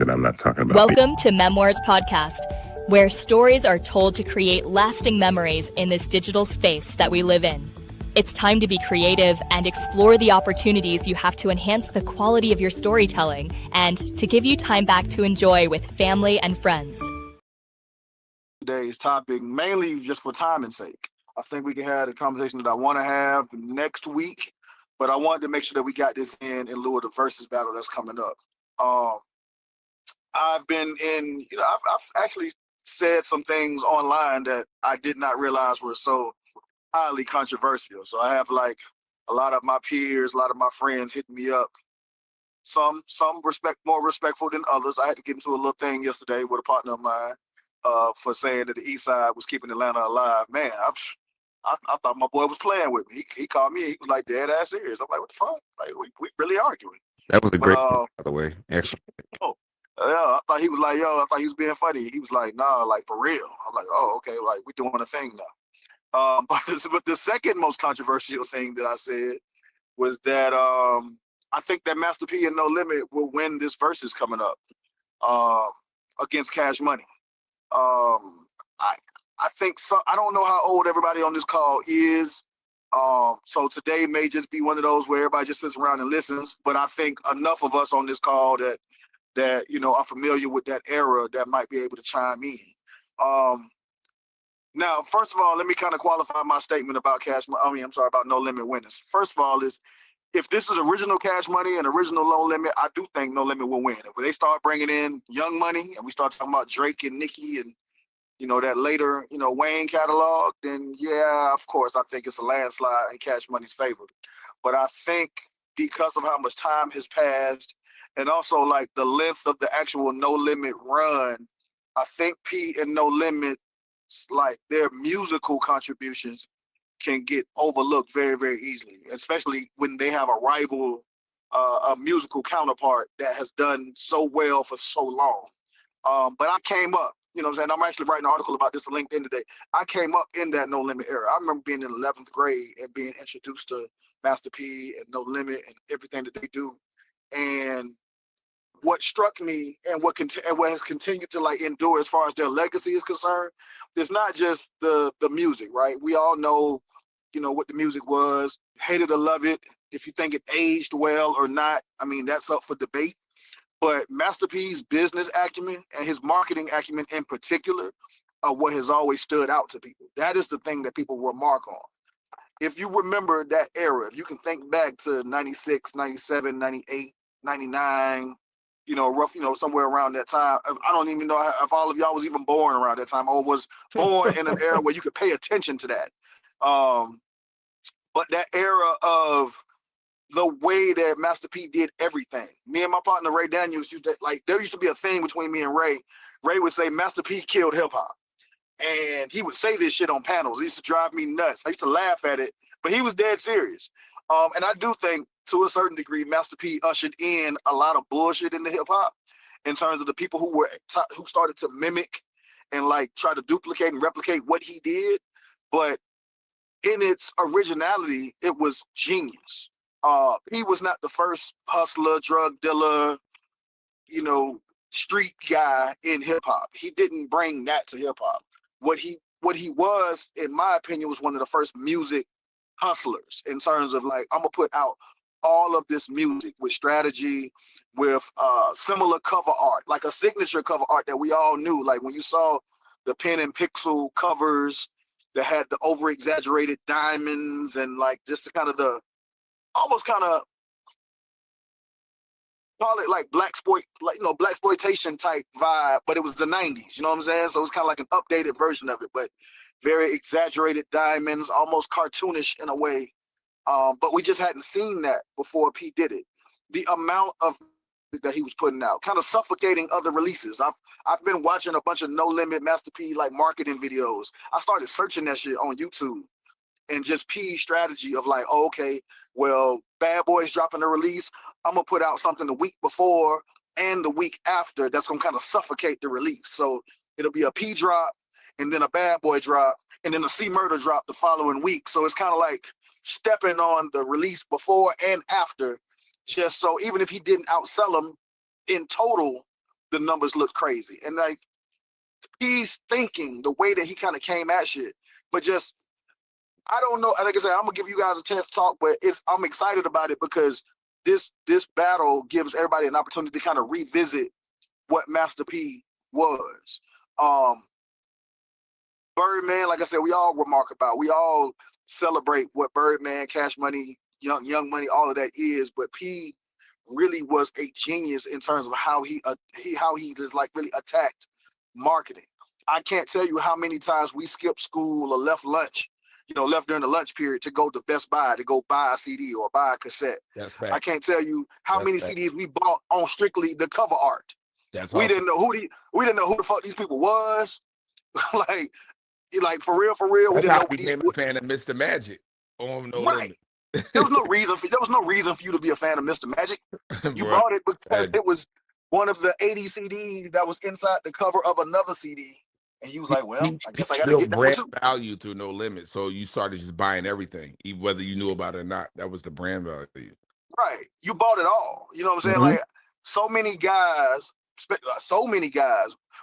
And I'm not talking about the. Welcome to Memoirs Podcast, where stories are told to create lasting memories in this digital space that we live in. It's time to be creative and explore the opportunities you have to enhance the quality of your storytelling and to give you time back to enjoy with family and friends. Today's topic, mainly just for timing's sake. I think we can have the conversation that I want to have next week, but I wanted to make sure that we got this in lieu of the versus battle that's coming up. I've been in, I've actually said some things online that I did not realize were so highly controversial. So I have like a lot of my peers, a lot of my friends hitting me up. Some more respectful than others. I had to get into a little thing yesterday with a partner of mine for saying that the East Side was keeping Atlanta alive. Man, I thought my boy was playing with me. He called me. He was like dead ass serious. I'm like, what the fuck? Like we really arguing. That was a great But point, by the way. Excellent. oh, yeah, I thought he was like, I thought he was being funny. He was like, nah, like for real. I'm like, oh, okay, like we doing a thing now. But the second most controversial thing that I said was that I think that Master P and No Limit will win this versus coming up against Cash Money. I think so. I don't know how old everybody on this call is. So today may just be one of those where everybody just sits around and listens. But I think enough of us on this call that are familiar with that era that might be able to chime in. Now, first of all, let me kind of qualify my statement about about No Limit winners. First of all, is if this is original Cash Money and original No Limit, I do think No Limit will win. If they start bringing in Young Money and we start talking about Drake and Nicki and that later Wayne catalog, then yeah, of course, I think it's a landslide in Cash Money's favor. But I think because of how much time has passed and also like the length of the actual No Limit run, I think P and No Limit, like their musical contributions can get overlooked very, very easily, especially when they have a rival, a musical counterpart that has done so well for so long. But I came up, you know what I'm saying? I'm actually writing an article about this for LinkedIn today. I came up in that No Limit era. I remember being in 11th grade and being introduced to Master P and No Limit and everything that they do. And what struck me and what has continued to like endure as far as their legacy is concerned, it's not just the music, right? We all know, what the music was, hate it or love it. If you think it aged well or not, I mean, that's up for debate. But Master P's business acumen and his marketing acumen in particular are what has always stood out to people. That is the thing that people remark on. If you remember that era, if you can think back to 96, 97, 98, 99, somewhere around that time. I don't even know if all of y'all was even born around that time or was born in an era where you could pay attention to that. But that era of the way that Master P did everything. Me and my partner Ray Daniels there used to be a thing between me and Ray. Ray would say Master P killed hip hop. And he would say this shit on panels. It used to drive me nuts. I used to laugh at it, but he was dead serious. And I do think to a certain degree, Master P ushered in a lot of bullshit in the hip hop in terms of the people who started to mimic and like try to duplicate and replicate what he did. But in its originality, it was genius. He was not the first hustler, drug dealer, street guy in hip hop. He didn't bring that to hip hop. What he was, in my opinion, was one of the first music hustlers in terms of like, I'm gonna put out all of this music with strategy, with similar cover art, like a signature cover art that we all knew. Like when you saw the pen and pixel covers that had the over exaggerated diamonds and like just the kind of almost kind of call it like blaxploitation type vibe, but it was the 90s, you know what I'm saying? So it was kind of like an updated version of it, but very exaggerated diamonds, almost cartoonish in a way. But we just hadn't seen that before P did it. The amount of that he was putting out, kind of suffocating other releases. I've been watching a bunch of No Limit Master P like marketing videos. I started searching that shit on YouTube. And just P's strategy of like, oh, okay, well, Bad Boy's dropping a release. I'm going to put out something the week before and the week after that's going to kind of suffocate the release. So it'll be a P drop and then a Bad Boy drop and then a C Murder drop the following week. So it's kind of like stepping on the release before and after, just so even if he didn't outsell them in total, the numbers look crazy. And like he's thinking the way that he kind of came at shit, but just I don't know. Like I said, I'm gonna give you guys a chance to talk, but I'm excited about it because this battle gives everybody an opportunity to kind of revisit what Master P was. Birdman, like I said, we all remark about. We all celebrate what Birdman, Cash Money, Young Money, all of that is. But P really was a genius in terms of how he just like really attacked marketing. I can't tell you how many times we skipped school or left lunch, left during the lunch period to go to Best Buy to go buy a CD or buy a cassette. That's fact. I can't tell you how many CDs we bought on strictly the cover art. We didn't know who the fuck these people was. like for real, we didn't know. We became a fan of Mr. Magic. Oh no, right. There was no reason for you to be a fan of Mr. Magic. You bought it because it was one of the 80 CDs that was inside the cover of another CD. And he was like, well, I guess I got to get that brand one too. value through No Limit. So you started just buying everything, whether you knew about it or not. That was the brand value. Right. You bought it all. You know what I'm saying? Like so many guys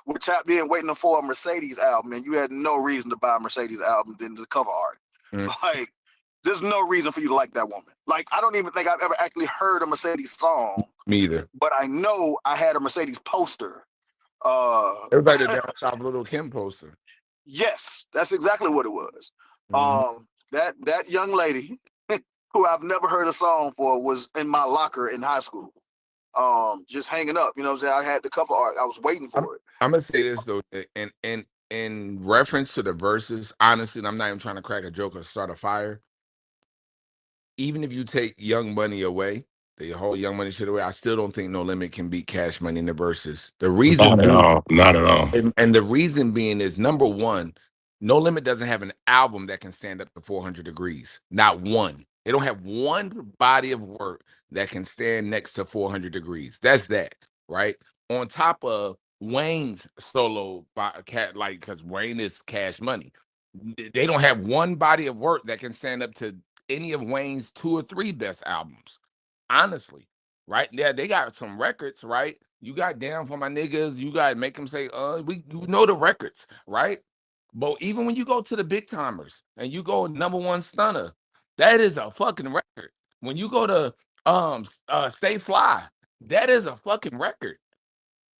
were tapped in waiting for a Mercedes album, and you had no reason to buy a Mercedes album than the cover art. Like, there's no reason for you to like that woman. Like, I don't even think I've ever actually heard a Mercedes song. Me either. But I know I had a Mercedes poster. Everybody that down top Little Kim poster. Yes, that's exactly what it was. That young lady who I've never heard a song for was in my locker in high school. Just hanging up, you know what I'm saying? I had the cover art. I was waiting for it. I'm gonna say this though, and in reference to the verses, honestly, and I'm not even trying to crack a joke or start a fire. Even if you take Young Money away, the whole Young Money shit away, I still don't think No Limit can beat Cash Money in the verses. The reason, not at all. And the reason being is, number one, No Limit doesn't have an album that can stand up to 400 Degrees. Not one. They don't have one body of work that can stand next to 400 Degrees. That's that, right? On top of Wayne's solo, because Wayne is Cash Money. They don't have one body of work that can stand up to any of Wayne's 2 or 3 best albums. Honestly, right? Yeah, they got some records, right? You got Down for My Niggas. You got Make Them Say, you know the records, right? But even when you go to the big timers and you go number one stunner, that is a fucking record. When you go to Stay Fly, that is a fucking record.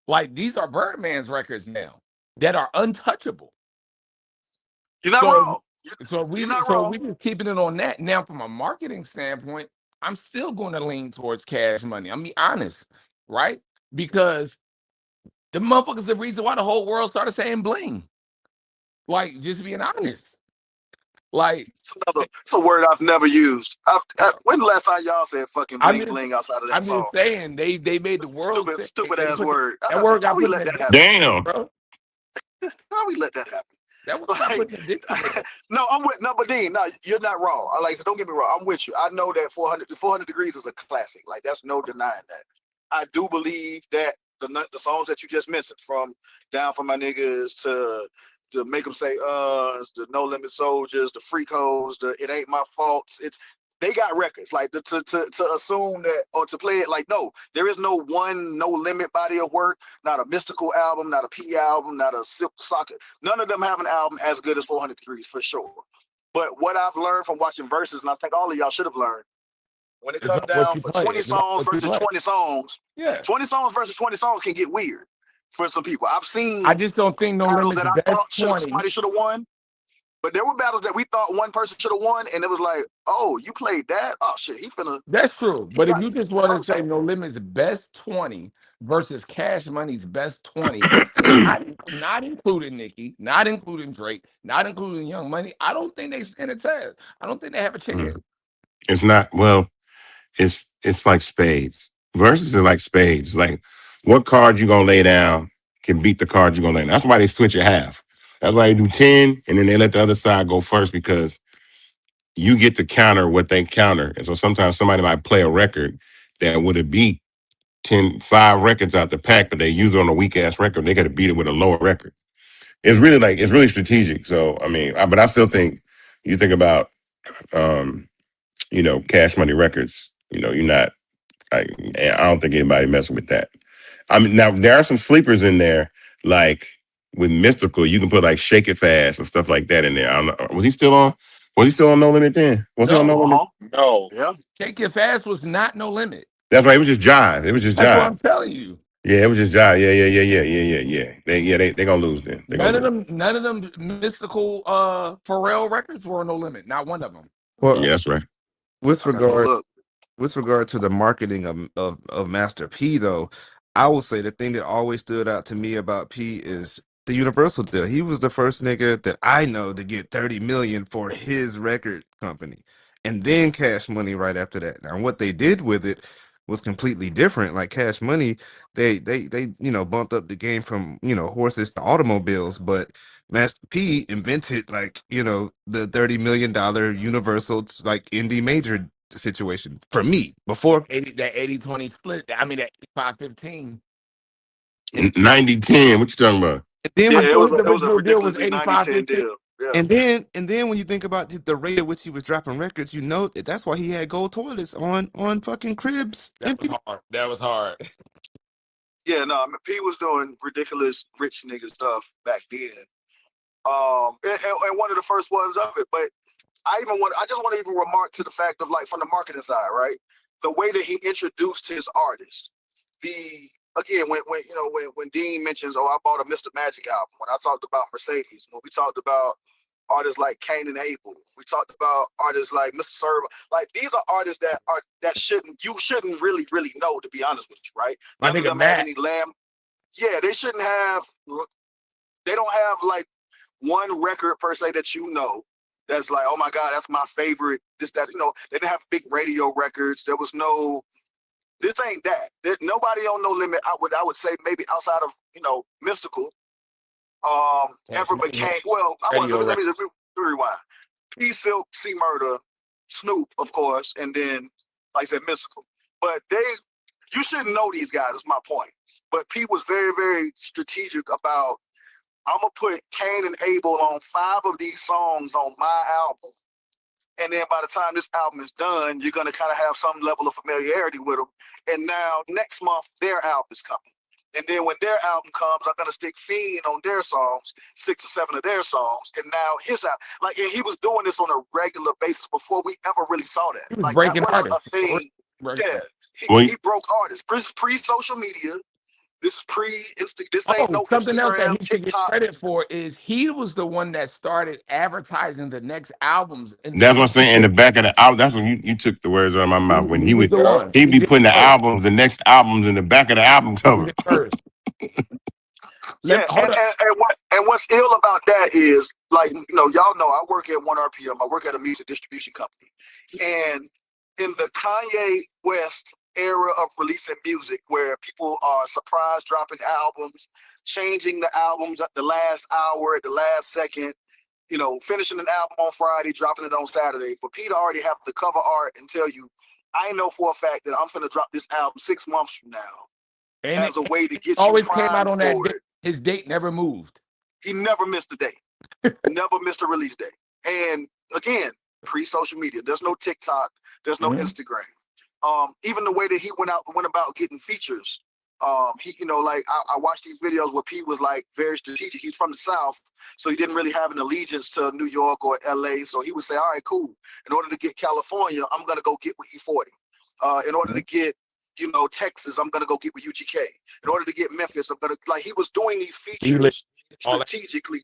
Like, these are Birdman's records now that are untouchable. You're not wrong. So we just keeping it on that. Now, from a marketing standpoint, I'm still going to lean towards Cash Money. I'm be honest, right? Because the motherfuckers the reason why the whole world started saying bling. Like, just being honest. Like, it's a word I've never used. When the last time y'all said fucking bling outside of that song? I'm just saying they made the world stupid ass word. That word got let that happen. Damn, bro. How we let that happen? That was but Dean, no, you're not wrong. Like, so don't get me wrong. I'm with you. I know that 400 Degrees is a classic. Like, that's no denying that. I do believe that the songs that you just mentioned, from Down for My Niggas to Make Them Say the No Limit Soldiers, the Freak Hoes, the It Ain't My Fault. They got records. Like, to assume that or to play it like, no, there is no one No Limit body of work, not a Mystical album, not a P album, not a Silk Socket. None of them have an album as good as 400 Degrees for sure. But what I've learned from watching verses, and I think all of y'all should have learned, when it comes down for 20 songs versus 20 songs, 20 songs versus 20 songs can get weird for some people. I've seen. I just don't think No Limit that I thought somebody should have won. But there were battles that we thought one person should have won, and it was like, oh, you played that? Oh, shit, he finna. That's true. But if you just want to say No Limit's best 20 versus Cash Money's best 20, not including Nicki, not including Drake, not including Young Money, I don't think they stand a test. I don't think they have a chance. It's not, well, it's like spades. Verses are like spades. Like, what card you gonna lay down can beat the card you're gonna lay down. That's why they switch at half. That's why they do 10, and then they let the other side go first, because you get to counter what they counter. And so sometimes somebody might play a record that would have beat 5 records out the pack, but they use it on a weak-ass record. They got to beat it with a lower record. It's really strategic. So, I mean, but I still think, you think about, Cash Money Records, you're not, I don't think anybody messing with that. I mean, now there are some sleepers in there, like with Mystical. You can put like Shake It Fast and stuff like that in there. I don't know. Was he still on? Was he still on No Limit then? Was he on No No, Limit? No. Yeah. Shake It Fast was not No Limit. That's right. It was just Jive. It was just That's what Jive. I'm telling you. Yeah, it was just Jive. They gonna lose then. They gonna lose. None of them mystical Pharrell records were No Limit. Not one of them. Well, Yeah, that's right. with I gotta go regard look. to the marketing of Master P, though, I will say the thing that always stood out to me about P is the Universal deal. He was the first nigga that I know to get 30 million for his record company, and then Cash Money right after that. Now, what they did with it was completely different. Like Cash Money, they bumped up the game from horses to automobiles, but Master P invented the $30 million Universal like indie major situation for me before. 80-20 split. I mean that 85-15. 90-10. What you talking about? And then Yeah, when I thought his it was a original deal was ridiculously 90-10 85-15. deal. Yeah. and then when you think about the rate at which he was dropping records, that's why he had gold toilets on fucking Cribs. That was hard. That was hard. Yeah, no, I mean, P was doing ridiculous rich nigga stuff back then. And one of the first ones of it. But I just want to even remark to the fact of, like, from the marketing side, right? The way that he introduced his artist. When Dean mentions, oh, I bought a Mr. Magic album, when I talked about Mercedes, when we talked about artists like Cain and Abel, we talked about artists like Mr. Server. Like, these are artists that you shouldn't really know, to be honest with you, right? My None of nigga them have Matt. any lamb. Yeah, they don't have like one record per se that that's like, oh my God, that's my favorite. This, that, they didn't have big radio records. There was no, this ain't that. Nobody on No Limit, I would say maybe outside of, Mystical, ever became, well, let me rewind. P Silk, C Murder, Snoop, of course, and then, like I said, Mystical. But you shouldn't know these guys, is my point. But P was very, very strategic about, I'm going to put Cain and Abel on 5 of these songs on my album. And then by the time this album is done, you're going to kind of have some level of familiarity with them. And now next month, their album is coming. And then when their album comes, I'm going to stick Fiend on their songs, 6 or 7 of their songs. And now his album. Like, and he was doing this on a regular basis before we ever really saw that. He was Like, breaking that wasn't artists. a thing. Yeah. He broke artists. Pre-social media. This is this ain't no something else that Instagram, he should get TikTok. credit for is he was the one that started advertising the next albums. That's what I'm saying. In the back of the album, that's when you took the words out of my mouth. When He was the one. he'd be did putting it first. the next albums in the back of the album He cover. did it first. Yeah, and what's ill about that is, like, y'all know I work at 1RPM. I work at a music distribution company, and in the Kanye West era of releasing music, where people are surprise dropping albums, changing the albums at the last hour, at the last second, finishing an album on Friday, dropping it on Saturday. For Pete to already have the cover art and tell you, I know for a fact that I'm finna drop this album 6 months from now, and as a way to get you always came out primed on that for date. it. His date never moved. He never missed a date. Never missed a release date. And again, pre-social media. There's no TikTok. There's no Instagram. Even the way that he went about getting features. He, I watched these videos where P was like very strategic. He's from the South, so he didn't really have an allegiance to New York or LA. So he would say, all right, cool. In order to get California, I'm gonna go get with E40. In order to get, Texas, I'm gonna go get with UGK. In order to get Memphis, I'm gonna, like, he was doing these features strategically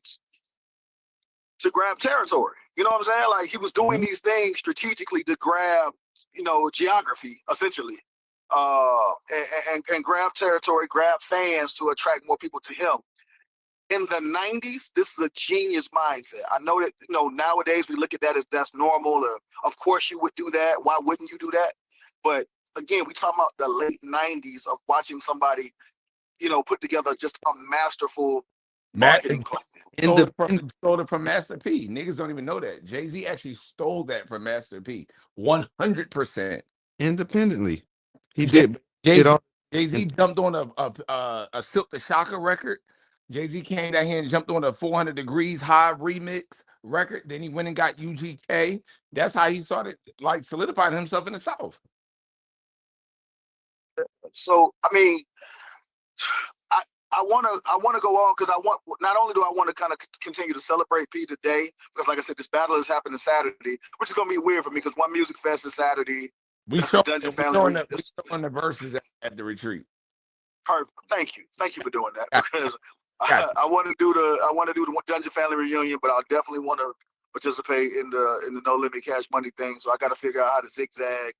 to grab territory. You know what I'm saying? Like, he was doing these things strategically to grab, geography, essentially, and grab territory, grab fans to attract more people to him. In the 90s, this is a genius mindset. I know that, nowadays we look at that as that's normal, or of course you would do that. Why wouldn't you do that? But again, we talking about the late 90s of watching somebody, put together just a masterful marketing plan. Stole it from Master P. Niggas don't even know that. Jay-Z actually stole that from Master P. 100%. Independently. He did. Jay-Z jumped on a Silk the Shocker record. Jay-Z came down here and jumped on a 400 Degrees High remix record. Then he went and got UGK. That's how he started, like, solidifying himself in the South. So, I mean, I want to go on because I want, not only do I want to kind of continue to celebrate P today, because like I said, this battle is happening Saturday, which is gonna be weird for me because One Music Fest is Saturday. We That's the show Dungeon we Family. showing the verses at the retreat. Perfect. Thank you for doing that Got because got I want to do the Dungeon Family reunion, but I definitely want to participate in the No Limit Cash Money thing. So I got to figure out how to zigzag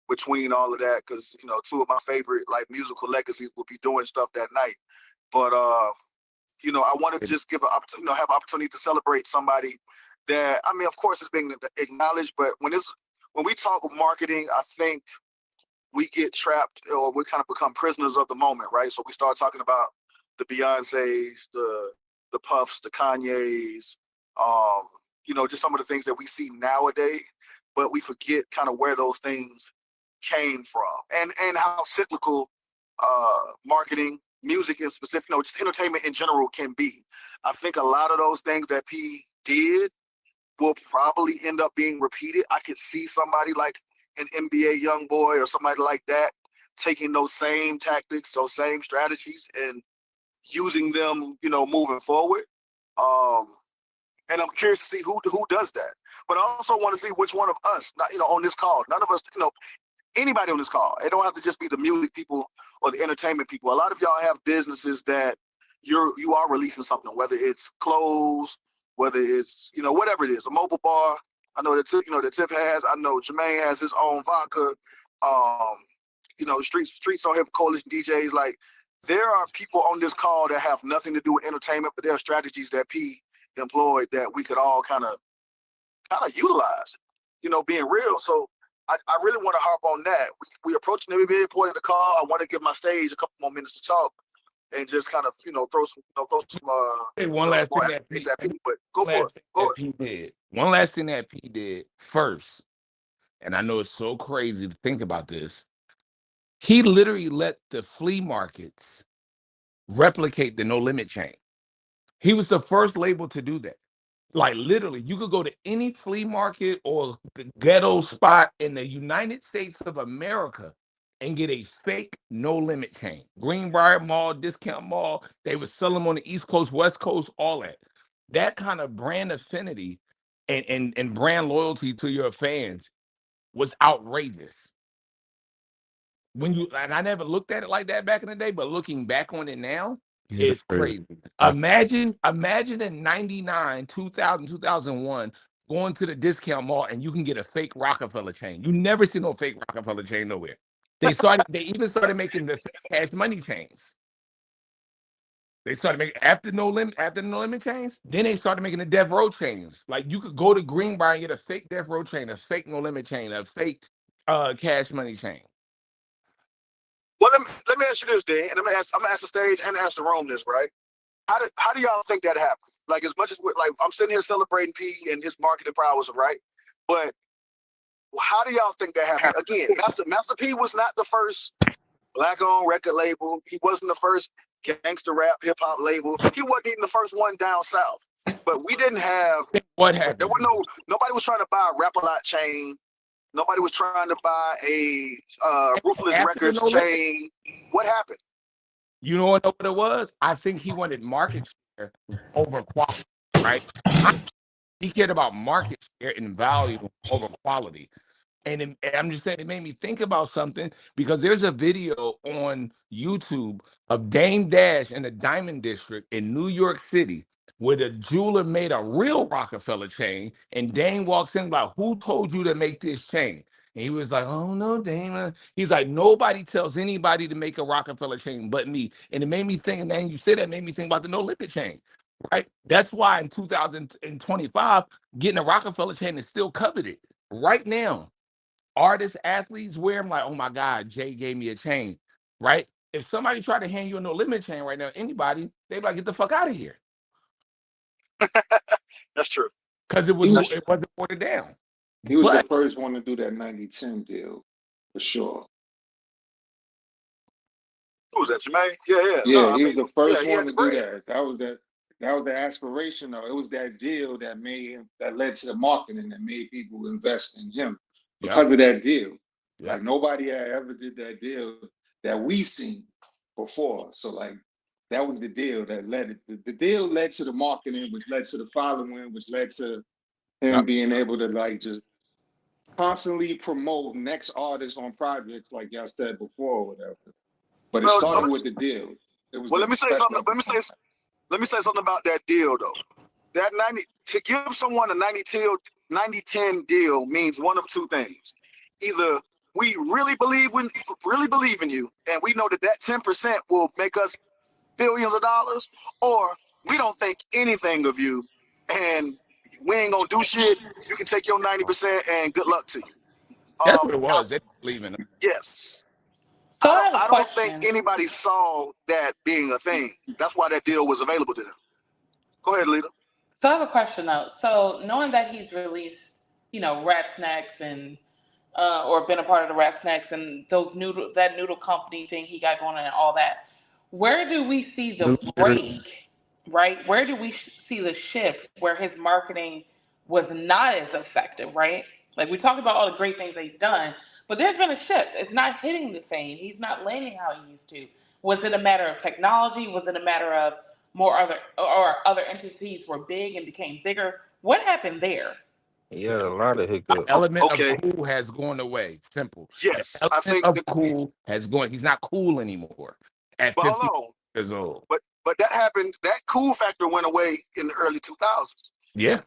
between all of that because two of my favorite like musical legacies will be doing stuff that night. But I want to just give have an opportunity to celebrate somebody that, I mean, of course, it's being acknowledged, but when we talk marketing, I think we get trapped or we kind of become prisoners of the moment, right? So we start talking about the Beyoncés, the Puffs, the Kanyes, just some of the things that we see nowadays, but we forget kind of where those things came from and how cyclical marketing, music in specific, just entertainment in general can be. I think a lot of those things that P did will probably end up being repeated. I could see somebody like an NBA young boy or somebody like that taking those same tactics, those same strategies, and using them, moving forward. And I'm curious to see who does that. But I also want to see which one of us, on this call, none of us, anybody on this call. It don't have to just be the music people or the entertainment people. A lot of y'all have businesses that you are releasing something, whether it's clothes, whether it's whatever it is, a mobile bar. I know that Tiff has. I know Jermaine has his own vodka. Streets on here for Coalition DJs. Like, there are people on this call that have nothing to do with entertainment, but there are strategies that P employed that we could all kind of utilize. Being real. So I really want to harp on that. We approaching the point of the call. I want to give my stage a couple more minutes to talk and just kind of throw some Hey, one last thing that P, but go for it. Go P did. One last thing that P did first, and I know it's so crazy to think about this. He literally let the flea markets replicate the No Limit chain. He was the first label to do that. Like, literally, you could go to any flea market or ghetto spot in the United States of America and get a fake No Limit chain. Greenbrier Mall, Discount Mall, they would sell them on the East Coast, West Coast, all that. That kind of brand affinity and brand loyalty to your fans was outrageous. And I never looked at it like that back in the day, but looking back on it now, Yeah, that's it's crazy. crazy. Imagine in 99, 2000, 2001, going to the discount mall and you can get a fake Rockefeller chain. You never see no fake Rockefeller chain nowhere. They even started making the fake Cash Money chains. They started making after the No Limit chains. Then they started making the Death Row chains. Like, you could go to Greenbrier and get a fake Death Row chain, a fake No Limit chain, a fake Cash Money chain. Well, let me ask you this, Dan, and I'm gonna ask the stage and ask the room this, right? How do y'all think that happened? Like, as much as I'm sitting here celebrating P and his marketing prowess, right? But how do y'all think that happened? Again, Master P was not the first black-owned record label. He wasn't the first gangster rap hip hop label. He wasn't even the first one down south. But we didn't have what happened. There were nobody was trying to buy a Rap-A-Lot chain. Nobody was trying to buy a Ruthless Records chain. What happened? You know what it was? I think he wanted market share over quality, right? He cared about market share and value over quality. And I'm just saying, it made me think about something because there's a video on YouTube of Dame Dash in the Diamond District in New York City where the jeweler made a real Rockefeller chain. And Dame walks in like, who told you to make this chain? And he was like, oh, no, Dame. He's like, nobody tells anybody to make a Rockefeller chain but me. And it made me think, and then you said that made me think about the No Limit chain, right? That's why in 2025, getting a Rockefeller chain is still coveted right now. Artists, athletes wear them like, oh my God, Jay gave me a chain, right? If somebody tried to hand you a No Limit chain right now, anybody, they'd be like, get the fuck out of here. That's true. Because it wasn't watered down. He was the first one to do that 90-10 deal, for sure. Who was that, Jermaine? Yeah. Yeah, he was the first one to do that. That was the aspiration, though. It was that deal that led to the marketing that made people invest in him because of that deal. Yep. Like, nobody had ever did that deal that we seen. before. So like that was the deal that led it. The deal led to the marketing, which led to the following, which led to him being able to like just constantly promote next artists on projects like y'all said before or whatever. But it Well, started with the deal. It was well, the let me say respect something. of it. Let me say something about that deal though. That 90 to give someone a 90-10 deal means one of two things. Either we really believe in you, and we know that 10% will make us billions of dollars, or we don't think anything of you, and we ain't gonna do shit. You can take your 90% and good luck to you. That's what it was. They believe in it. Yes. So I have a I don't think question. anybody saw that being a thing. That's why that deal was available to them. Go ahead, Lita. So I have a question though. So knowing that he's released, Rap Snacks and or been a part of the Rap Snacks and that noodle company thing he got going on and all that, where do we see the break? Right? Where do we see the shift where his marketing was not as effective? Right? Like we talked about all the great things that he's done, but there's been a shift. It's not hitting the same. He's not landing how he used to. Was it a matter of technology? Was it a matter of other entities were big and became bigger? What happened there? He had a lot of The hiccups. element of Okay. cool has gone away. Simple. The Yes, I element think. of cool has gone. He's not cool anymore at But 50 hold on. years old. But that happened. That cool factor went away in the early 2000s. Yeah.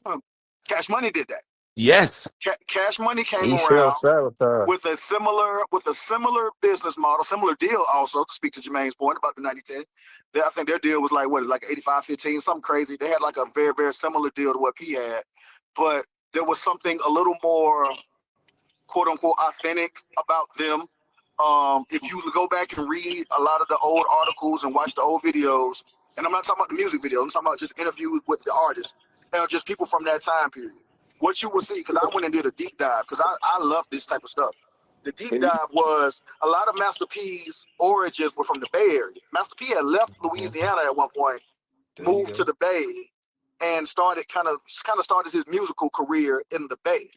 Cash Money did that. Yes. Cash Money came He around self-sabotaged. with a similar business model, similar deal. Also, to speak to Jermaine's point about the 90-10, I think their deal was like 85-15, something crazy. They had like a very, very similar deal to what P had, but there was something a little more quote unquote authentic about them. If you go back and read a lot of the old articles and watch the old videos, and I'm not talking about the music videos, I'm talking about just interviews with the artists and just people from that time period. What you will see, because I went and did a deep dive, because I love this type of stuff. The deep dive was a lot of Master P's origins were from the Bay Area. Master P had left Louisiana at one point, moved to the Bay, and started kind of started his musical career in the Bay.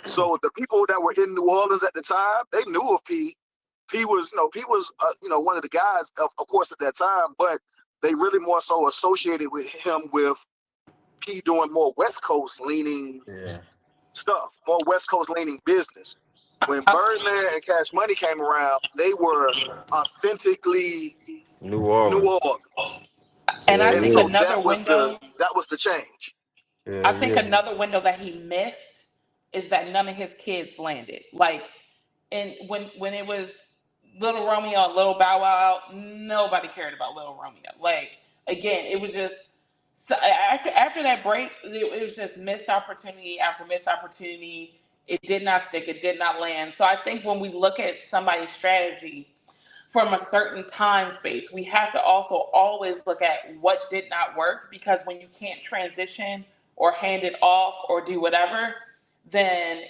So the people that were in New Orleans at the time, they knew of P. P was one of the guys, of course, at that time, but they really more so associated with him with P doing more West Coast leaning stuff, more West Coast leaning business. When Birdland and Cash Money came around, they were authentically New New Orleans. Orleans. And I And think so another window, that was the change. I think another window that he missed is that none of his kids landed. Like, and when it was Little Romeo and Little Bow Wow, nobody cared about Little Romeo. Like, again, it was just so after that break, it was just missed opportunity after missed opportunity. It did not stick. It did not land. So I think when we look at somebody's strategy from a certain time space, we have to also always look at what did not work, because when you can't transition or hand it off or do whatever, then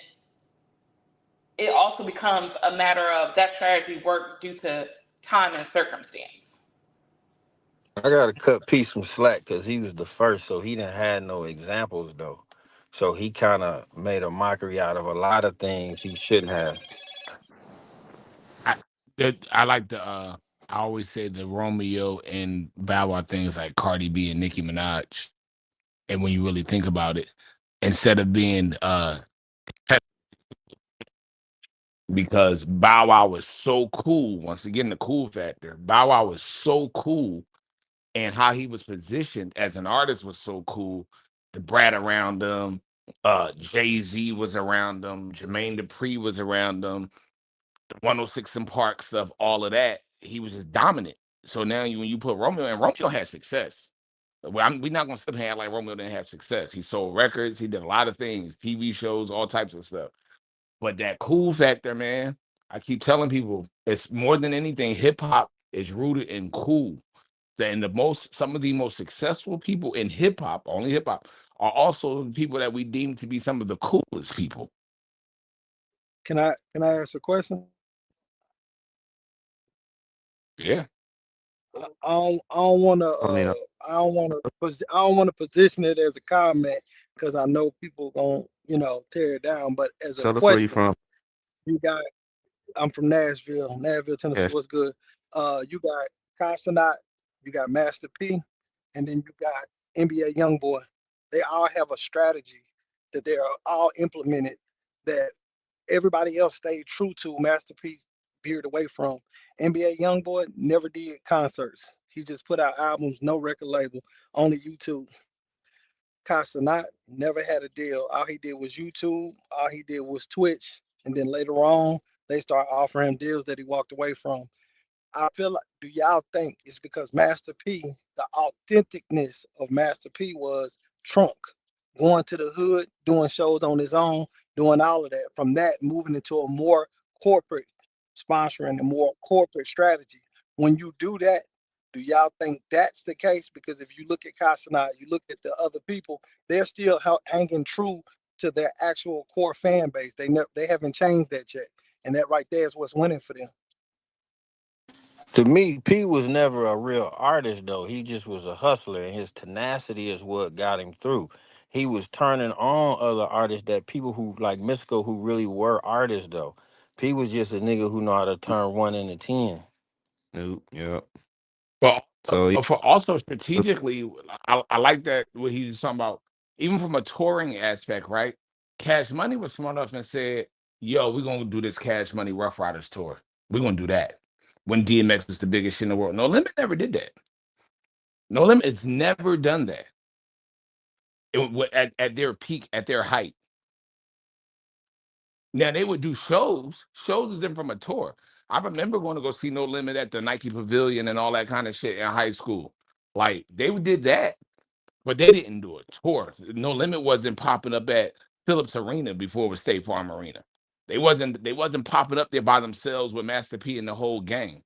it also becomes a matter of that strategy worked due to time and circumstance. I gotta cut P some slack because he was the first, so he didn't have no examples though. So he kind of made a mockery out of a lot of things he shouldn't have. I like the I always say the Romeo and Bow Wow things like Cardi B and Nicki Minaj. And when you really think about it, instead of being because Bow Wow was so cool, once again the cool factor. Bow Wow was so cool, and how he was positioned as an artist was so cool. The Brat around him, Jay-Z was around him, Jermaine Dupri was around him, the 106 and Park stuff, all of that. He was just dominant. So now when you put Romeo, and Romeo had success. We're not going to sit here and act like Romeo didn't have success. He sold records. He did a lot of things, TV shows, all types of stuff. But that cool factor, man, I keep telling people, it's more than anything, hip hop is rooted in cool. And some of the most successful people in hip hop, only hip hop, are also the people that we deem to be some of the coolest people. Can I ask a question? Yeah. I don't want to I mean, I don't want to position it as a comment because I know people gonna tear it down. But as a tell us where you question, from. you got I'm from Nashville, Tennessee. Yes. What's good? You got Casanat, you got Master P, and then you got NBA YoungBoy. They all have a strategy that they are all implemented that everybody else stayed true to. Master P veered away from. NBA YoungBoy never did concerts. He just put out albums, no record label, only YouTube. Casanat never had a deal. All he did was YouTube. All he did was Twitch. And then later on, they start offering him deals that he walked away from. I feel like, do y'all think it's because Master P, the authenticness of Master P was Trunk, going to the hood, doing shows on his own, doing all of that. From that, moving into a more corporate sponsoring, a more corporate strategy. When you do that, do y'all think that's the case? Because if you look at Casanat, you look at the other people, they're still hanging true to their actual core fan base. They haven't changed that yet, and that right there is what's winning for them. To me, P was never a real artist though. He just was a hustler, and his tenacity is what got him through. He was turning on other artists, that people who like Mystical, who really were artists though. P was just a nigga who know how to turn one into 10. Nope. Yep. But So yeah, for also strategically, I like that what he was talking about, even from a touring aspect, right? Cash Money was smart enough and said, "Yo, we're gonna do this Cash Money Rough Riders tour. We're gonna do that." When DMX was the biggest shit in the world, No Limit never did that. No Limit has never done that. At their peak, at their height. Now they would do shows. Shows is different from a tour. I remember going to go see No Limit at the Nike Pavilion and all that kind of shit in high school. Like they did that, but they didn't do a tour. No Limit wasn't popping up at Phillips Arena before it was State Farm Arena. They wasn't popping up there by themselves with Master P and the whole gang.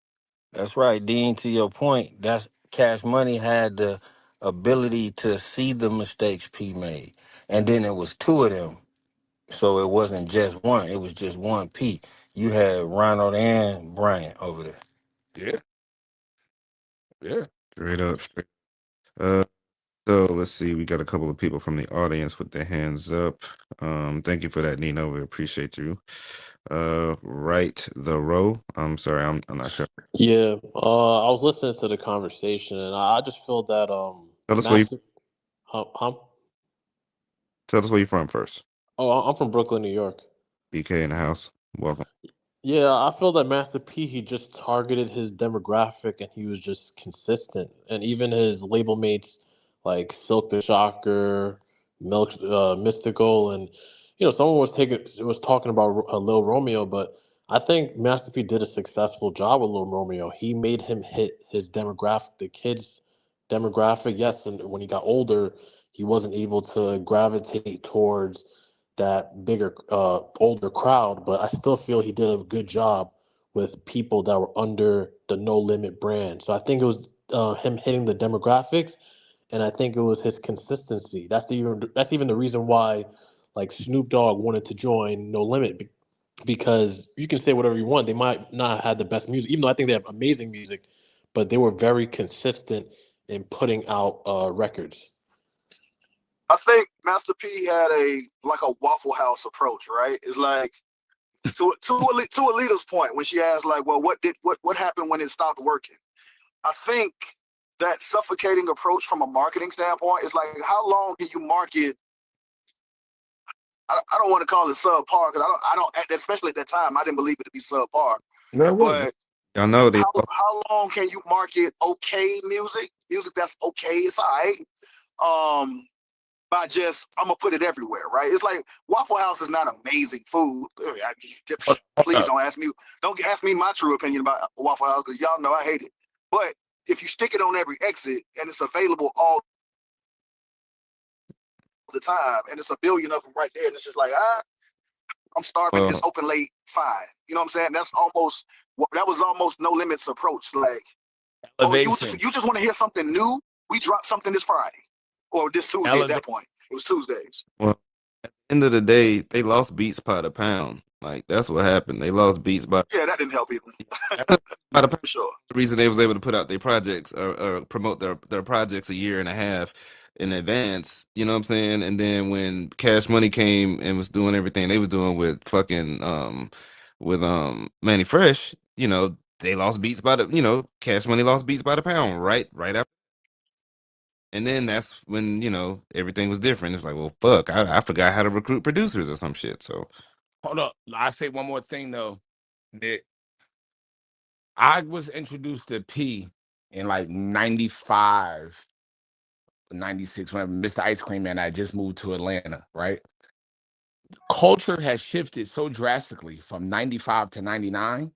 That's right, Dean. To your point, that's Cash Money had the ability to see the mistakes P made, and then it was two of them. So it wasn't just one; it was just one P. You had Ronald and Bryant over there. Yeah, yeah. straight up. Straight. Uh, so let's see. We got a couple of people from the audience with their hands up. Thank you for that, Nino. We appreciate you. Right the row. I'm sorry. I'm not sure. Yeah, I was listening to the conversation, and I just feel that Tell us where you Master, hum. tell us where you're from first. Oh, I'm from Brooklyn, New York. BK in the house. Welcome. Yeah, I feel that Master P, he just targeted his demographic and he was just consistent. And even his label mates like Silk the Shocker, Milk, Mystical, and someone was talking about Lil Romeo, but I think Master P did a successful job with Lil Romeo. He made him hit his demographic, the kids' demographic. Yes, and when he got older, he wasn't able to gravitate towards that bigger, older crowd, but I still feel he did a good job with people that were under the No Limit brand. So I think it was him hitting the demographics, and I think it was his consistency. That's even the reason why, like Snoop Dogg wanted to join No Limit because you can say whatever you want. They might not have the best music, even though I think they have amazing music, but they were very consistent in putting out records. I think Master P had a Waffle House approach, right? It's like to Alita's point when she asked like, well, what happened when it stopped working? I think that suffocating approach from a marketing standpoint is like, how long can you market? I don't want to call it subpar because I don't, especially at that time, I didn't believe it to be subpar. No, it wasn't. But Y'all know they. how long can you market okay music that's okay, it's all right, by just I'm gonna put it everywhere, right? It's like Waffle House is not amazing food. Please don't ask me my true opinion about Waffle House because y'all know I hate it. But if you stick it on every exit and it's available all the time and it's a billion of them right there and it's just like I'm starving, it's open late, fine. You know what I'm saying? That was almost No Limit's approach. Like, Elevation. you just want to hear something new? We dropped something this Friday or this Tuesday. At that point, it was Tuesdays. Well, at the end of the day, they lost Beats by the pound. Like that's what happened. They lost Beats by. Yeah, that didn't help either. By the pound. For sure. The reason they was able to put out their projects or promote their projects a year and a half in advance. You know what I'm saying? And then when Cash Money came and was doing everything they was doing with fucking with Manny Fresh, they lost Beats by the, Cash Money lost Beats by the Pound right after. And then that's when, everything was different. It's like, well, fuck, I forgot how to recruit producers or some shit. So Hold up. I say one more thing though. That I was introduced to P in like 95, 96, when Mr. Ice Cream Man, I just moved to Atlanta, right? Culture has shifted so drastically from 95 to 99,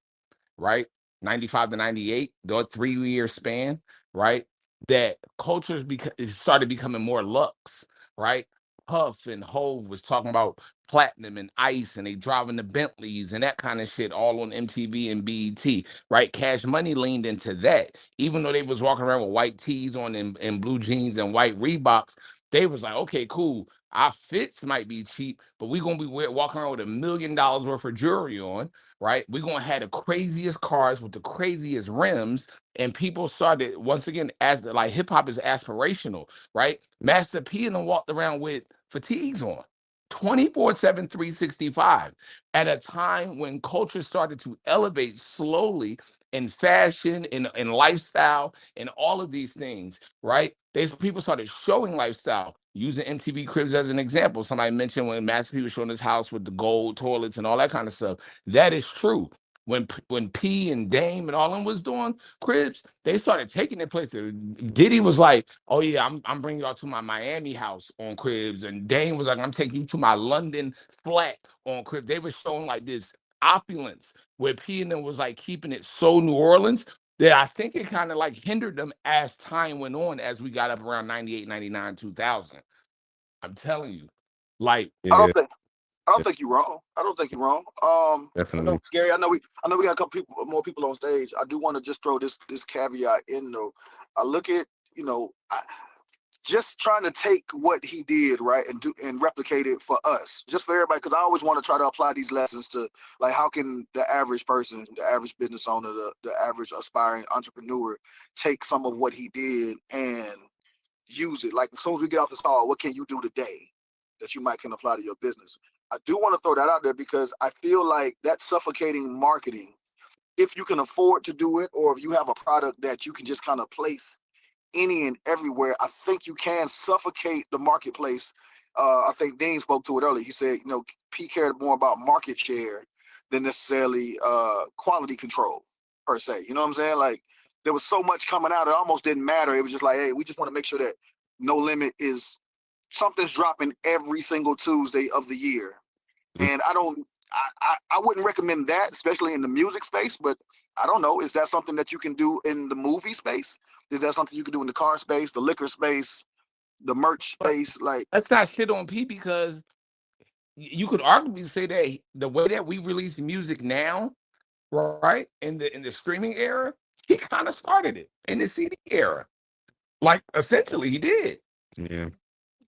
right? 95 to 98, the 3 year span, right? That cultures it started becoming more Lux, right? Puff and Hove was talking about platinum and ice, and they driving the Bentleys and that kind of shit all on MTV and BET, right? Cash Money leaned into that. Even though they was walking around with white tees on and blue jeans and white Reeboks, they was like, okay, cool. Our fits might be cheap, but we gonna be walking around with $1 million worth of jewelry on, right? We're gonna have the craziest cars with the craziest rims, and people started once again as like hip hop is aspirational, right? Master P and them walked around with fatigues on 24/7, 365 at a time when culture started to elevate slowly in fashion, in lifestyle, and all of these things, right? These people started showing lifestyle. Using MTV Cribs as an example, somebody mentioned when Master P was showing his house with the gold toilets and all that kind of stuff. That is true. When P and Dame and all them was doing Cribs, they started taking their place. Diddy was like, "Oh yeah, I'm bringing y'all to my Miami house on Cribs," and Dame was like, "I'm taking you to my London flat on Cribs." They were showing like this opulence where P and them was like keeping it so New Orleans that I think it kind of like hindered them as time went on, as we got up around 98, 99, 2000. I'm telling you, like, I yeah, don't think I don't think you're wrong. I don't think you're wrong. I know definitely. Gary. I know we got a couple more people on stage. I do want to just throw this caveat in though. I look at just trying to take what he did right and do and replicate it for us, just for everybody. Because I always want to try to apply these lessons to like how can the average person, the average business owner, the average aspiring entrepreneur take some of what he did and use it. Like as soon as we get off this call, what can you do today that you might can apply to your business? I do want to throw that out there because I feel like that suffocating marketing, if you can afford to do it, or if you have a product that you can just kind of place any and everywhere, I think you can suffocate the marketplace. I think Dean spoke to it earlier. He said, P cared more about market share than necessarily quality control per se. You know what I'm saying? Like there was so much coming out, it almost didn't matter. It was just like, hey, we just want to make sure that No Limit is something's dropping every single Tuesday of the year. And I wouldn't recommend that, especially in the music space, but I don't know. Is that something that you can do in the movie space? Is that something you can do in the car space, the liquor space, the merch but space? Like, let's not shit on P, because you could arguably say that the way that we release music now, right, in the streaming era, he kind of started it in the CD era. Like essentially, he did. Yeah.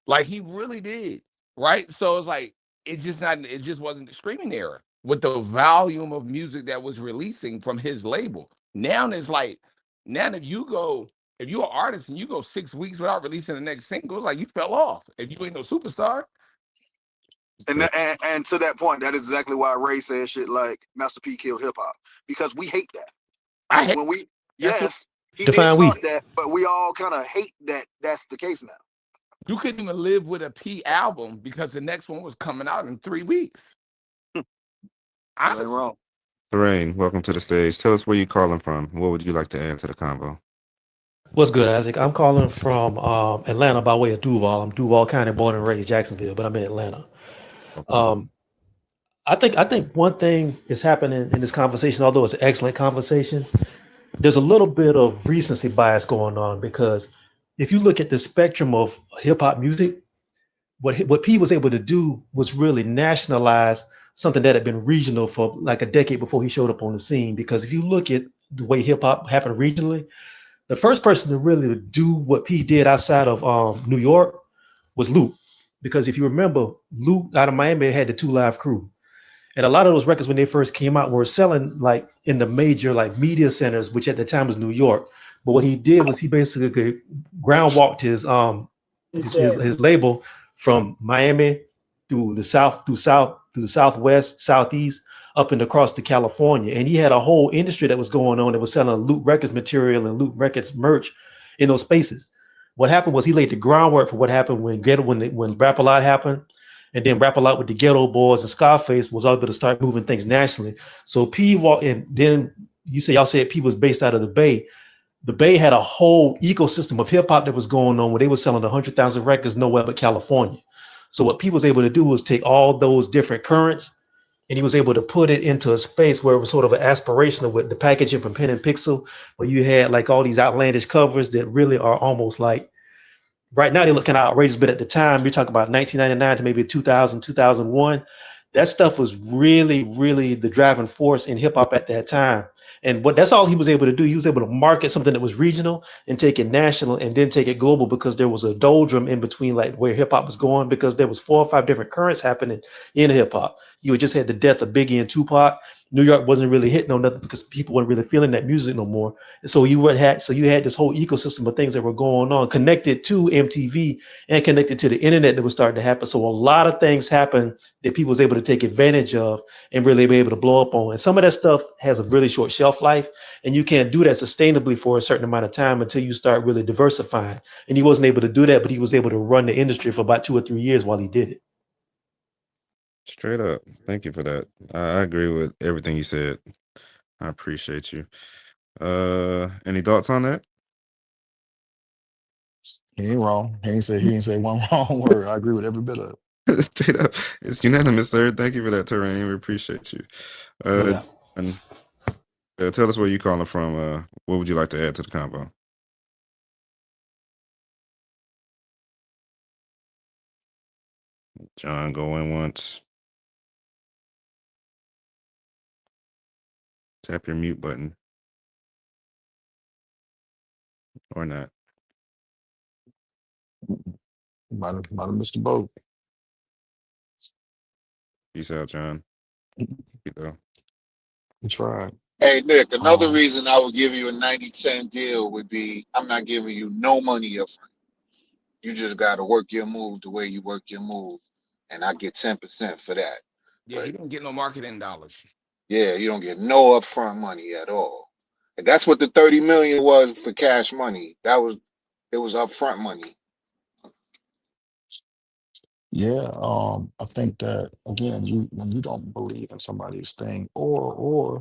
Like he really did, right? So it's like it just wasn't the streaming era with the volume of music that was releasing from his label. Now it's like if you're an artist and you go 6 weeks without releasing the next single, it's like you fell off. If you ain't no superstar, and and to that point, that is exactly why Ray said shit like Master P killed hip hop, because we hate that. I Like hate when we, that's what yes, he did Define we. start that, but we all kind of hate that that's the case now. you couldn't even live with a P album because the next one was coming out in 3 weeks. You ain't Honestly, wrong. Thorane, welcome to the stage. Tell us where you calling from. What would you like to add to the convo? What's good, Isaac? I'm calling from Atlanta by way of Duval. I'm Duval County, born and raised Jacksonville, but I'm in Atlanta. Okay. Um, I think one thing is happening in this conversation, although it's an excellent conversation. There's a little bit of recency bias going on because if you look at the spectrum of hip hop music, what P was able to do was really nationalize something that had been regional for like a decade before he showed up on the scene. Because if you look at the way hip hop happened regionally, the first person to really do what P did outside of New York was Luke. Because if you remember, Luke out of Miami had the Two Live Crew. And a lot of those records when they first came out were selling like in the major like media centers, which at the time was New York. But what he did was he basically ground walked his label from Miami through the south, through the southwest, southeast, up and across to California. And he had a whole industry that was going on that was selling Loot Records material and Loot Records merch in those spaces. What happened was he laid the groundwork for what happened when Rap a Lot happened, and then Rap a Lot with the Ghetto Boys and Scarface was able to start moving things nationally. So P walked in. Then y'all said P was based out of the Bay. The Bay had a whole ecosystem of hip hop that was going on where they were selling 100,000 records nowhere but California. So what P was able to do was take all those different currents and he was able to put it into a space where it was sort of an aspirational with the packaging from Pen and Pixel, where you had like all these outlandish covers that really are almost like right now they look kind of outrageous, but at the time you're talking about 1999 to maybe 2000, 2001. That stuff was really, really the driving force in hip hop at that time. And what that's all he was able to do. He was able to market something that was regional and take it national and then take it global because there was a doldrum in between like where hip hop was going because there was 4 or 5 different currents happening in hip hop. You had just had the death of Biggie and Tupac. New York wasn't really hitting on nothing because people weren't really feeling that music no more. And so you had this whole ecosystem of things that were going on connected to MTV and connected to the internet that was starting to happen. So a lot of things happened that people was able to take advantage of and really be able to blow up on. And some of that stuff has a really short shelf life, and you can't do that sustainably for a certain amount of time until you start really diversifying. And he wasn't able to do that, but he was able to run the industry for about 2 or 3 years while he did it. Straight up. Thank you for that. I agree with everything you said. I appreciate you. Any thoughts on that? He ain't wrong. He ain't say one wrong word. I agree with every bit of it. Straight up. It's unanimous, sir. Thank you for that, Terrain. We appreciate you. No doubt. And tell us where you calling from. What would you like to add to the convo? John going once. Tap your mute button. Or not. Might have missed the boat. Peace out, John. You know. We tried. Hey, Nick, another Um, reason I would give you a 90-10 deal would be I'm not giving you no money up front. You just got to work your move the way you work your move. And I get 10% for that. Yeah, he But don't get no marketing dollars. yeah, you don't get no upfront money at all. And that's what the 30 million was for cash money. It was upfront money. yeah, I think that again, when you don't believe in somebody's thing, or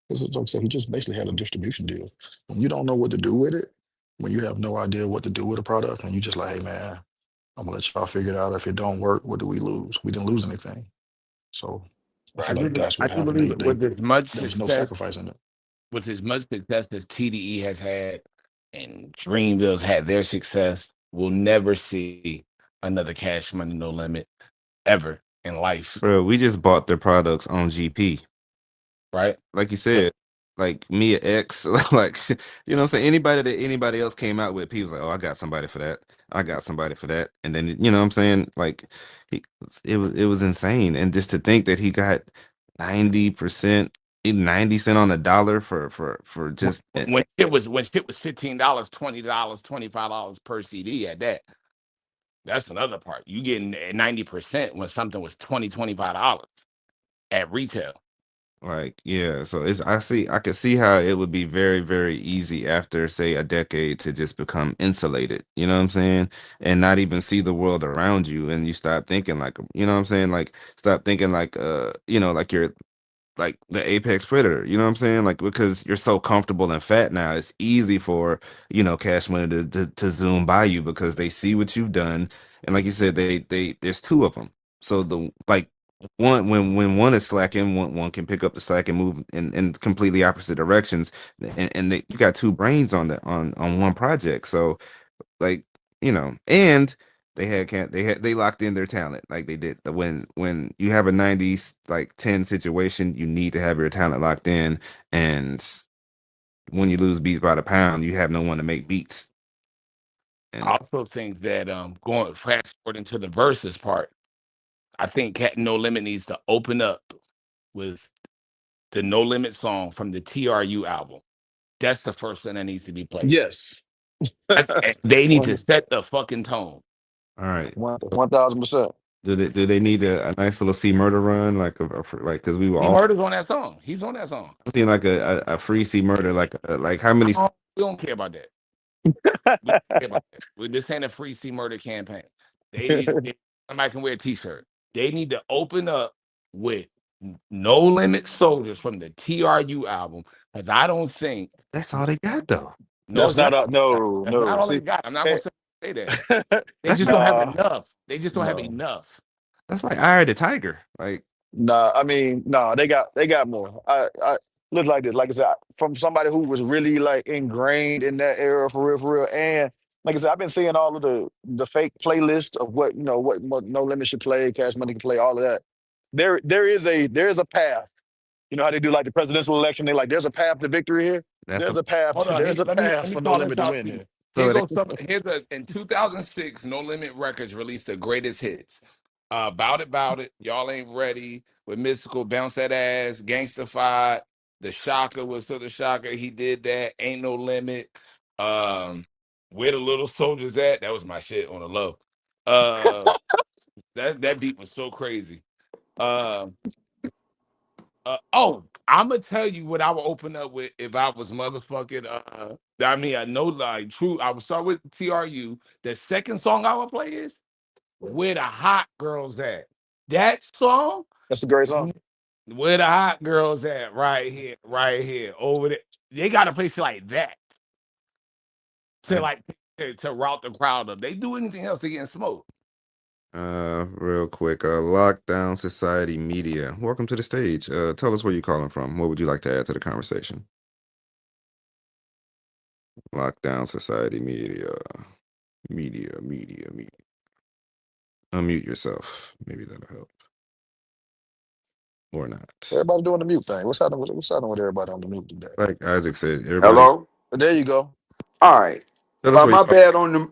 because it's like I said, he just basically had a distribution deal. When you don't know what to do with it, when you have no idea what to do with a product, and you just like, hey man, I'm gonna let y'all figure it out. If it don't work, what do we lose? We didn't lose anything. So I But I feel do, like that's I what do happened. believe with as much There was no success, sacrifice in it. with as much success as TDE has had, and Dreamville's had their success, we'll never see another Cash Money No Limit ever in life, Bro, we just bought their products on GP. right? Like you So said, like Mia X, like you know what I'm saying? Anybody else came out with, he was like, oh, I got somebody for that. I got somebody for that. And then you know what I'm saying? Like he it was insane. And just to think that he got 90%, 90 cent on the dollar for when, just when shit was $15, $20, $25 per CD at that. That's another part. You getting 90% when something was $20, $25 at retail. like, yeah, so I could see how it would be very, very easy after, say, a decade to just become insulated, you know what I'm saying? And not even see the world around you. And you start thinking like, you know what I'm saying? Like, stop thinking like, like you're like the apex predator, you know what I'm saying? Like, because you're so comfortable and fat now, it's easy for, Cash Money to zoom by you because they see what you've done. And like you said, there's two of them. So the like one when one is slacking, one can pick up the slack and move in completely opposite directions. And you got two brains on on one project. So like, and they locked in their talent like they did. When you have a 90s like 10 situation, you need to have your talent locked in. And when you lose beats by the pound, you have no one to make beats. I And also think that going fast forward into the verses part, I think Cat No Limit needs to open up with the No Limit song from the TRU album. That's the first thing that needs to be played. Yes. They need to One set the fucking tone. all right, 1000%. Do they need a nice little C murder run like because we were He all murders on that song. He's on that song. seeing like a free C murder like how many We don't care about that. We don't care about that. This ain't a free C murder campaign. Somebody can wear a T-shirt. They need to open up with No Limit Soldiers from the TRU album because I don't think that's all they got though. no, That's it's not. not a no, That's not no. all they See, got. I'm not eh, gonna say that. They That's just like don't have nah, enough. They just don't have no. enough. that's like I the Tiger. Like Nah, I mean, no, they got more. I look like this. Like I said, from somebody who was really like ingrained in that era for real, and like I said, I've been seeing all of the fake playlist of what what No Limit should play, Cash Money can play, all of that. There is a path. You know how they do like the presidential election? They like there's a path to victory here. that's There's what a path. Hold on. There's a Let path me for No call this Limit to out win to you. here. Here so they goes some. In 2006, No Limit Records released the greatest hits. Bout It, Y'all Ain't Ready with Mystical, Bounce That Ass, Gangstafied, The Shocker was so The Shocker. He did that. Ain't No Limit. Um, Where the Little Soldiers At? That was my shit on the low. Uh, that beat was so crazy. Um, I'm gonna tell you what I would open up with if I was motherfucking. I mean, I know like true. I would start with TRU. The second song I would play is Where the Hot Girls At. That song, That's a great song. Where the Hot Girls At, right here, over there. They got to play shit like that to I, like to route the crowd up. They do anything else, they getting smoked. real quick, Lockdown Society Media. Welcome to the stage. Tell us where you're calling from. What would you like to add to the conversation? Lockdown Society Media. Media. Unmute yourself. Maybe that'll help. Or not. Everybody doing the mute thing. What's happening with everybody on the mute today? Like Isaac said, everybody Hello. But there you go. All right. tell us where you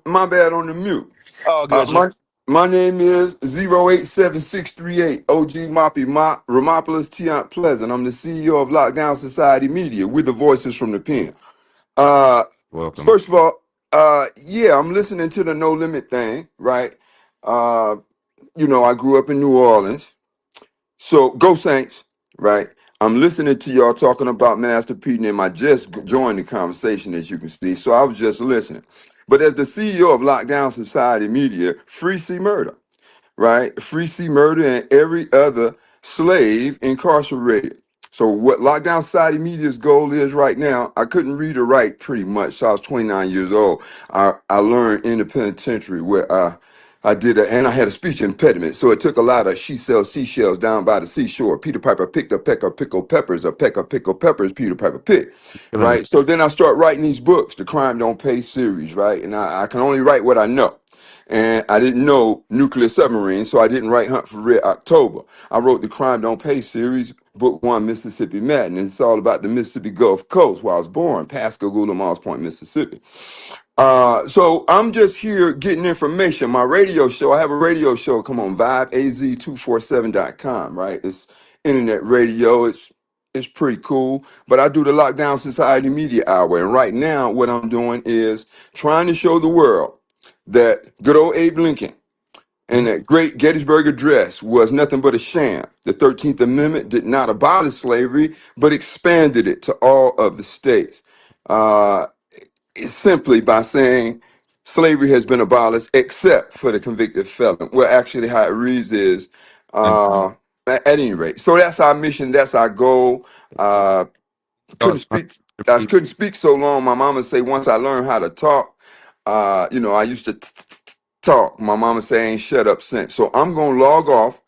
My bad on the mute. Oh, Uh, good. my my name is 087638 OG Moppy Ramopolis Tiant Pleasant. I'm the CEO of Lockdown Society Media. We're the voices from the pen. Uh, welcome. First of all, yeah, I'm listening to the No Limit thing, right? Uh, I grew up in New Orleans. So go Saints, right? I'm listening to y'all talking about Master P, and I just joined the conversation, as you can see. So I was just listening. But as the CEO of Lockdown Society Media, free C murder, right? Free C murder and every other slave incarcerated. So what Lockdown Society Media's goal is right now, I couldn't read or write pretty much. So I was 29 years old. I learned in the penitentiary where I did, and I had a speech impediment. So it took a lot of she sells seashells down by the seashore. Peter Piper picked a peck of pickled peppers, a peck of pickled peppers, Peter Piper picked, Killing it. right? So then I start writing these books, the Crime Don't Pay series, right? And I can only write what I know. And I didn't know nuclear submarines, so I didn't write Hunt for Red October. I wrote the Crime Don't Pay series, book one, Mississippi Madness. It's all about the Mississippi Gulf Coast, where I was born, Pascagoula, Moss Point, Mississippi. So I'm just here getting information. My radio show, I have a radio show, come on, vibeaz247.com, right? It's internet radio. It's pretty cool. But I do the Lockdown Society Media Hour. And right now, what I'm doing is trying to show the world that good old Abe Lincoln and that great Gettysburg Address was nothing but a sham. The 13th Amendment did not abolish slavery, but expanded it to all of the states. Uh, Simply by saying slavery has been abolished except for the convicted felon. Well, actually, how it reads is And at any rate. So that's our mission. That's our goal. Uh, couldn't thoughts on speak. I it? couldn't speak so long. My mama say once I learned how to talk, I used to talk. My mama say ain't shut up since. So I'm gonna log off.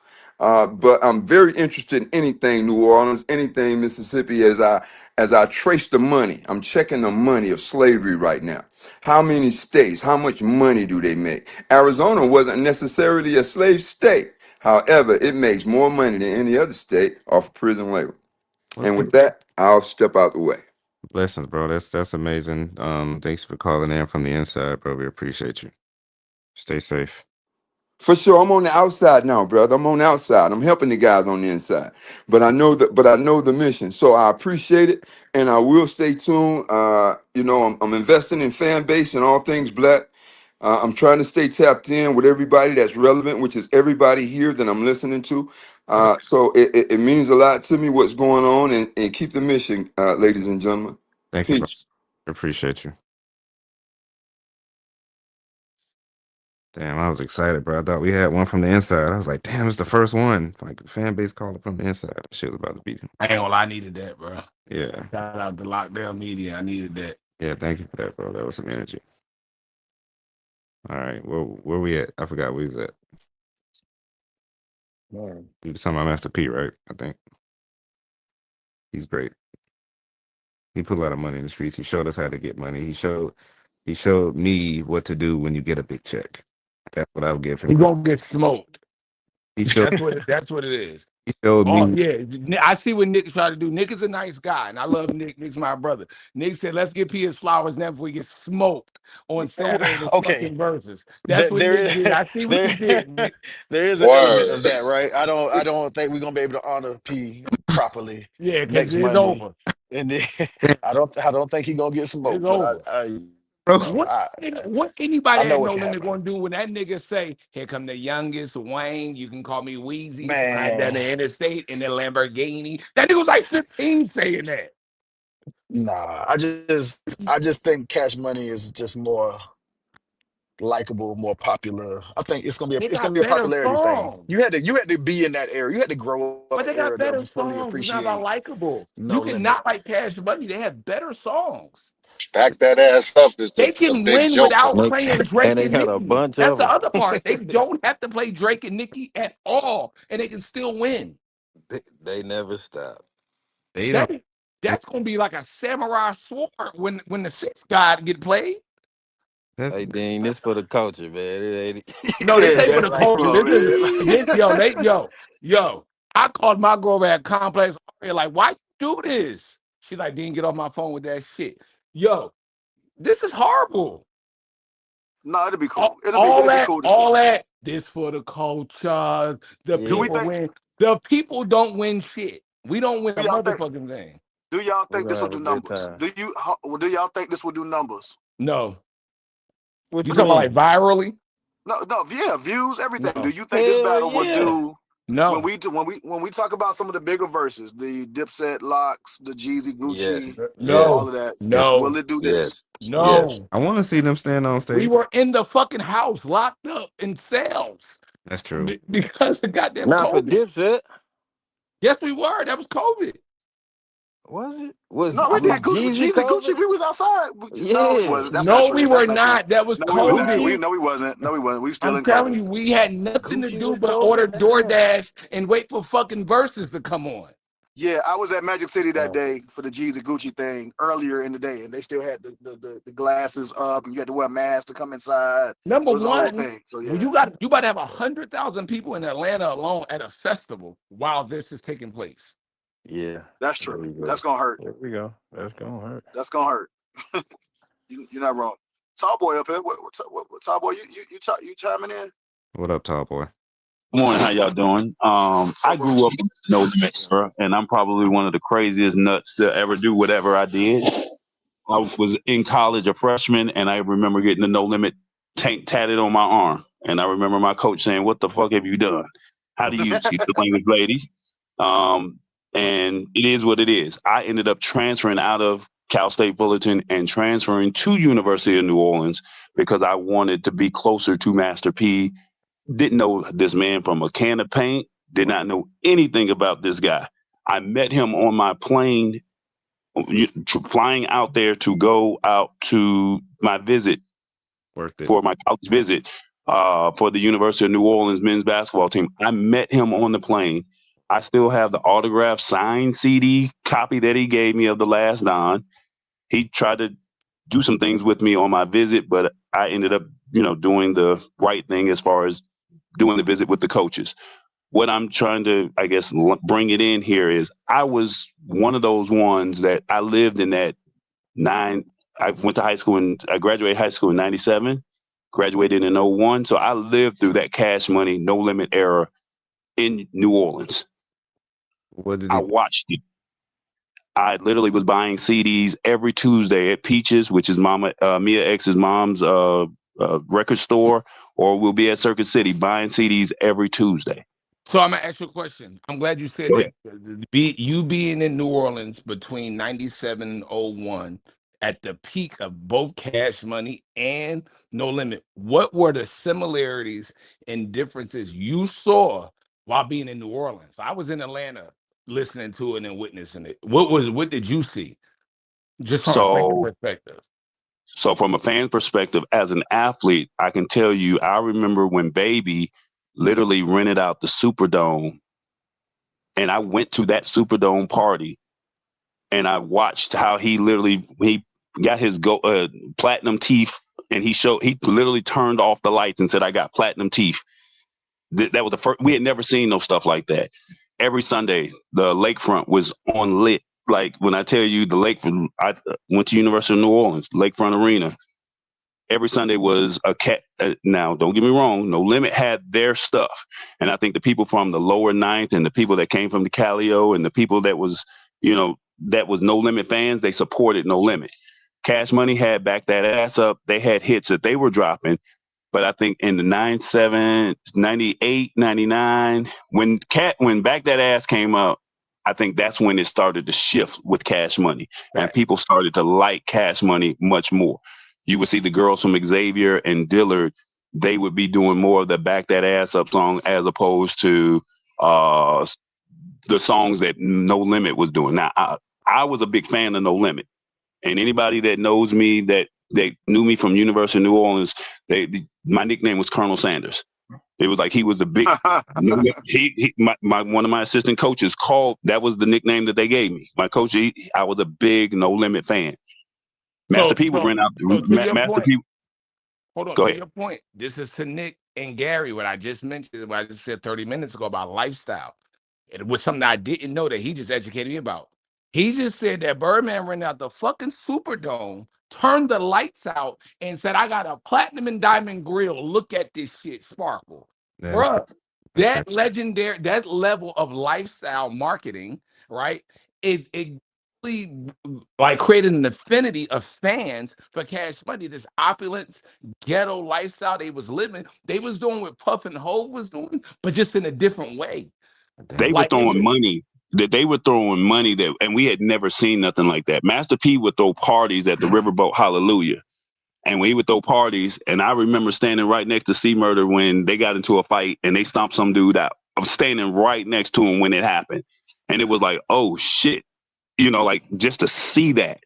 But I'm very interested in anything New Orleans, anything Mississippi. As I trace the money, I'm checking the money of slavery right now. How many states? How much money do they make? Arizona wasn't necessarily a slave state. However, it makes more money than any other state off prison labor. And Okay. with that, I'll step out the way. Blessings, bro. That's amazing. Thanks for calling in from the inside, bro. We appreciate you. Stay safe. For sure, I'm on the outside now, brother. I'm on the outside. I'm helping the guys on the inside, but I know the mission. So I appreciate it, and I will stay tuned. I'm investing in fan base and all things black. I'm trying to stay tapped in with everybody that's relevant, which is everybody here that I'm listening to. So it means a lot to me what's going on, and keep the mission, ladies and gentlemen. Thank you, bro. Peace. Appreciate you. Damn, I was excited, bro. I thought we had one from the inside. I was like, damn, it's the first one. Like the fan base called it from the inside. That shit was about to beat him. I ain't gonna lie, I needed that, bro. Yeah. Shout out to Lockdown Media. I needed that. Yeah, thank you for that, bro. That was some energy. All right. Where we at? I forgot where we was at. Man. We was talking about Master P, right? I think. He's great. He put a lot of money in the streets. He showed us how to get money. He showed me what to do when you get a big check. That's what I would give him. He gonna get smoked. He showed That's what it is. he showed Oh me. yeah, I see what Nick tried to do. Nick is a nice guy, and I love Nick. Nick's my brother. Nick said, "Let's get P his flowers now before we get smoked on Saturday the Okay, fucking verses." That's what there Nick is did. I see what you there did, Nick. there is an element Word. of that, right? I don't think we're gonna be able to honor P properly Yeah, because next it's Monday, over. and then I don't think he's gonna get It's smoked, but over. Bro, What I anybody know at what No can Limit happen, gonna do when that nigga say, "Here come the youngest Wayne. You can call me Wheezy, ride down man. the interstate in the Lamborghini." That nigga was like 15 saying that. Nah, I just think Cash Money is just more likable, more popular. I think it's gonna be a They it's gonna got be a better popularity thing. songs. You had to be in that era. You had to grow up But in an they got era to better fully songs. It's not about appreciate likable. No You can Limit. not like Cash Money. They have better songs. Back that ass up is They the can big win joker. without playing And Drake they and got a Nicki. bunch That's of the them. other part. They don't have to play Drake and Nicki at all, and they can still win. They never stop. they don't. That that's gonna be like a samurai sword when the sixth god get played. That, Hey, Dean, this for the culture, man. It ain't. No, this Yeah, ain't for that's the right, culture. bro, This is man. this yo. I called my girl at Complex. Like, why you do this? She's like, didn't get off my phone with that shit. Yo, this is horrible. No, it'll be cool. All, all It'll be that, cool to see. all that. This for the culture. The Do we Yeah, people think? win. The people don't win shit. We don't win Do a y'all think? motherfucking thing. Do y'all we're think this gonna will have do a good numbers? time. Do y'all think this will do numbers? No. What You you talking about like mean? virally? No, no, yeah, views, everything. Do No. you think this Hell battle will yeah. do when No. we talk about some of the bigger verses, the Dipset locks, the Jeezy Gucci, Yes. all Yes. No. of that? Yes. Will No. it do this? Yes. Yes. No. I want to see them stand on We stage. were in the fucking house locked up in cells That's true. because of goddamn Not for COVID. Dipset. Yes, we were. That was COVID. Was it? Was No, we was did Jeezy Jeezy Gucci. COVID? We was outside. No, we Yeah. wasn't. That's not No, we true. That's were not true. not. That was No, we was not. COVID. No, we wasn't. No, we wasn't. We still I'm in telling COVID. you, we had nothing to Gucci do was but order COVID. Damn. DoorDash and wait for fucking verses to come on. Yeah, I was at Magic City that Oh. day for the Jeezy Gucci thing earlier in the day, and they still had the glasses up, and you had to wear a mask to come inside. Number It was a whole one, thing. So when yeah, you about to have 100,000 people in Atlanta alone at a festival while this is taking place. Yeah. that's There true. we That's go. gonna hurt. There we go. That's gonna hurt. That's gonna hurt. You're not wrong. Tall boy up here. What Tall boy? You chiming in? What up, tall boy? Good morning, how y'all doing? What's I up, bro? grew up in the No Limit era, and I'm probably one of the craziest nuts to ever do whatever I did. I was in college, a freshman, and I remember getting the No Limit tank tatted on my arm. And I remember my coach saying, "What the fuck have you done? How do you see the language, ladies?" Um, and it is what it is. I ended up transferring out of Cal State Fullerton and transferring to University of New Orleans because I wanted to be closer to Master P. Didn't know this man from a can of paint, did not know anything about this guy. I met him on my plane flying out there to go out to my visit Worth it. for my college visit for the University of New Orleans men's basketball team. I met him on the plane. I still have the autographed signed CD copy that he gave me of The Last Don. He tried to do some things with me on my visit, but I ended up, doing the right thing as far as doing the visit with the coaches. What I'm trying to, I guess, bring it in here is I was one of those ones that I lived in that I went to high school and I graduated high school in 97, graduated in '01. So I lived through that Cash Money, No Limit era in New Orleans. What did I he? watched it. I literally was buying CDs every Tuesday at Peaches, which is Mia X's mom's record store, or we'll be at Circuit City buying CDs every Tuesday. So I'm gonna ask you a question. I'm glad you said Go ahead. that. You being in New Orleans between 97 and '01, at the peak of both Cash Money and No Limit, what were the similarities and differences you saw while being in New Orleans? I was in Atlanta listening to it and witnessing it. What did you see? Just from a fan So, perspective. so from a fan perspective, as an athlete, I can tell you, I remember when Baby literally rented out the Superdome, and I went to that Superdome party, and I watched how he got his platinum teeth, and he literally turned off the lights and said, "I got platinum teeth." That was the first. We had never seen no stuff like that. Every Sunday, the lakefront was on lit. Like when I tell you the lakefront, I went to University of New Orleans, Lakefront Arena. Every Sunday was a cat. Now, don't get me wrong. No Limit had their stuff, and I think the people from the lower ninth and the people that came from the Calio and the people that was, that was No Limit fans, they supported No Limit. Cash Money had Back That Ass Up. They had hits that they were dropping. But I think in the 97, 98, 99, when Back That Ass came out, I think that's when it started to shift with Cash Money. And Right. people started to like Cash Money much more. You would see the girls from Xavier and Dillard, they would be doing more of the Back That Ass Up song as opposed to uh, the songs that No Limit was doing. Now, I was a big fan of No Limit. And anybody that knows me that knew me from University of New Orleans, my nickname was Colonel Sanders. It was like he was the big. My one of my assistant coaches called that was the nickname that they gave me. My coach, I was a big No Limit fan. Master So P would so rent out. so to your Master point, P, hold on, go to ahead. your point, this is to Nick and Gary, what I just mentioned, what I just said 30 minutes ago about lifestyle. It was something I didn't know that he just educated me about. He just said that Birdman rented out the fucking Superdome, turned the lights out, and said, I got a platinum and diamond grill. Look at this shit sparkle. Yeah, that's crazy. Bruh, That's crazy. that level of lifestyle marketing, right? It really like created an affinity of fans for Cash Money, this opulence ghetto lifestyle they was living. They was doing what Puff and Hove was doing, but just in a different way. They Damn. were Like throwing nigga, money. That they were throwing money that, and we had never seen nothing like that. Master P would throw parties at the Riverboat Hallelujah. And we would throw parties, and I remember standing right next to C Murder when they got into a fight and they stomped some dude out. I'm standing right next to him when it happened. And it was like, oh shit. Like just to see that,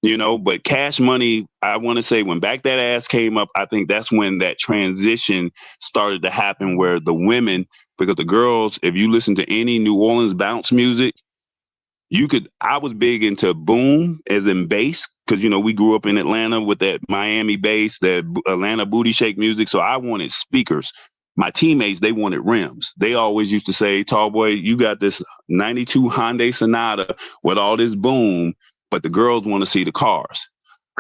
but Cash Money, I want to say when Back That Ass came up, I think that's when that transition started to happen where the women, because the girls, if you listen to any New Orleans bounce music, I was big into boom as in bass because we grew up in Atlanta with that Miami bass, that Atlanta booty shake music. So I wanted speakers. My teammates, they wanted rims. They always used to say, "Tall boy, you got this '92 Hyundai Sonata with all this boom," but the girls want to see the cars.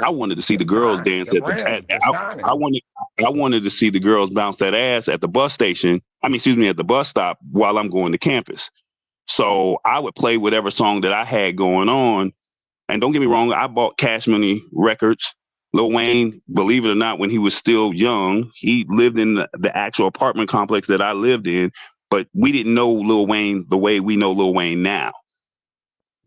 I wanted to see the girls dance the at the. rims, the I shining. wanted. I wanted to see the girls bounce that ass at the bus station. I mean, excuse me, at the bus stop while I'm going to campus. So I would play whatever song that I had going on. And don't get me wrong, I bought Cash Money records. Lil Wayne, believe it or not, when he was still young, he lived in the actual apartment complex that I lived in. But we didn't know Lil Wayne the way we know Lil Wayne now.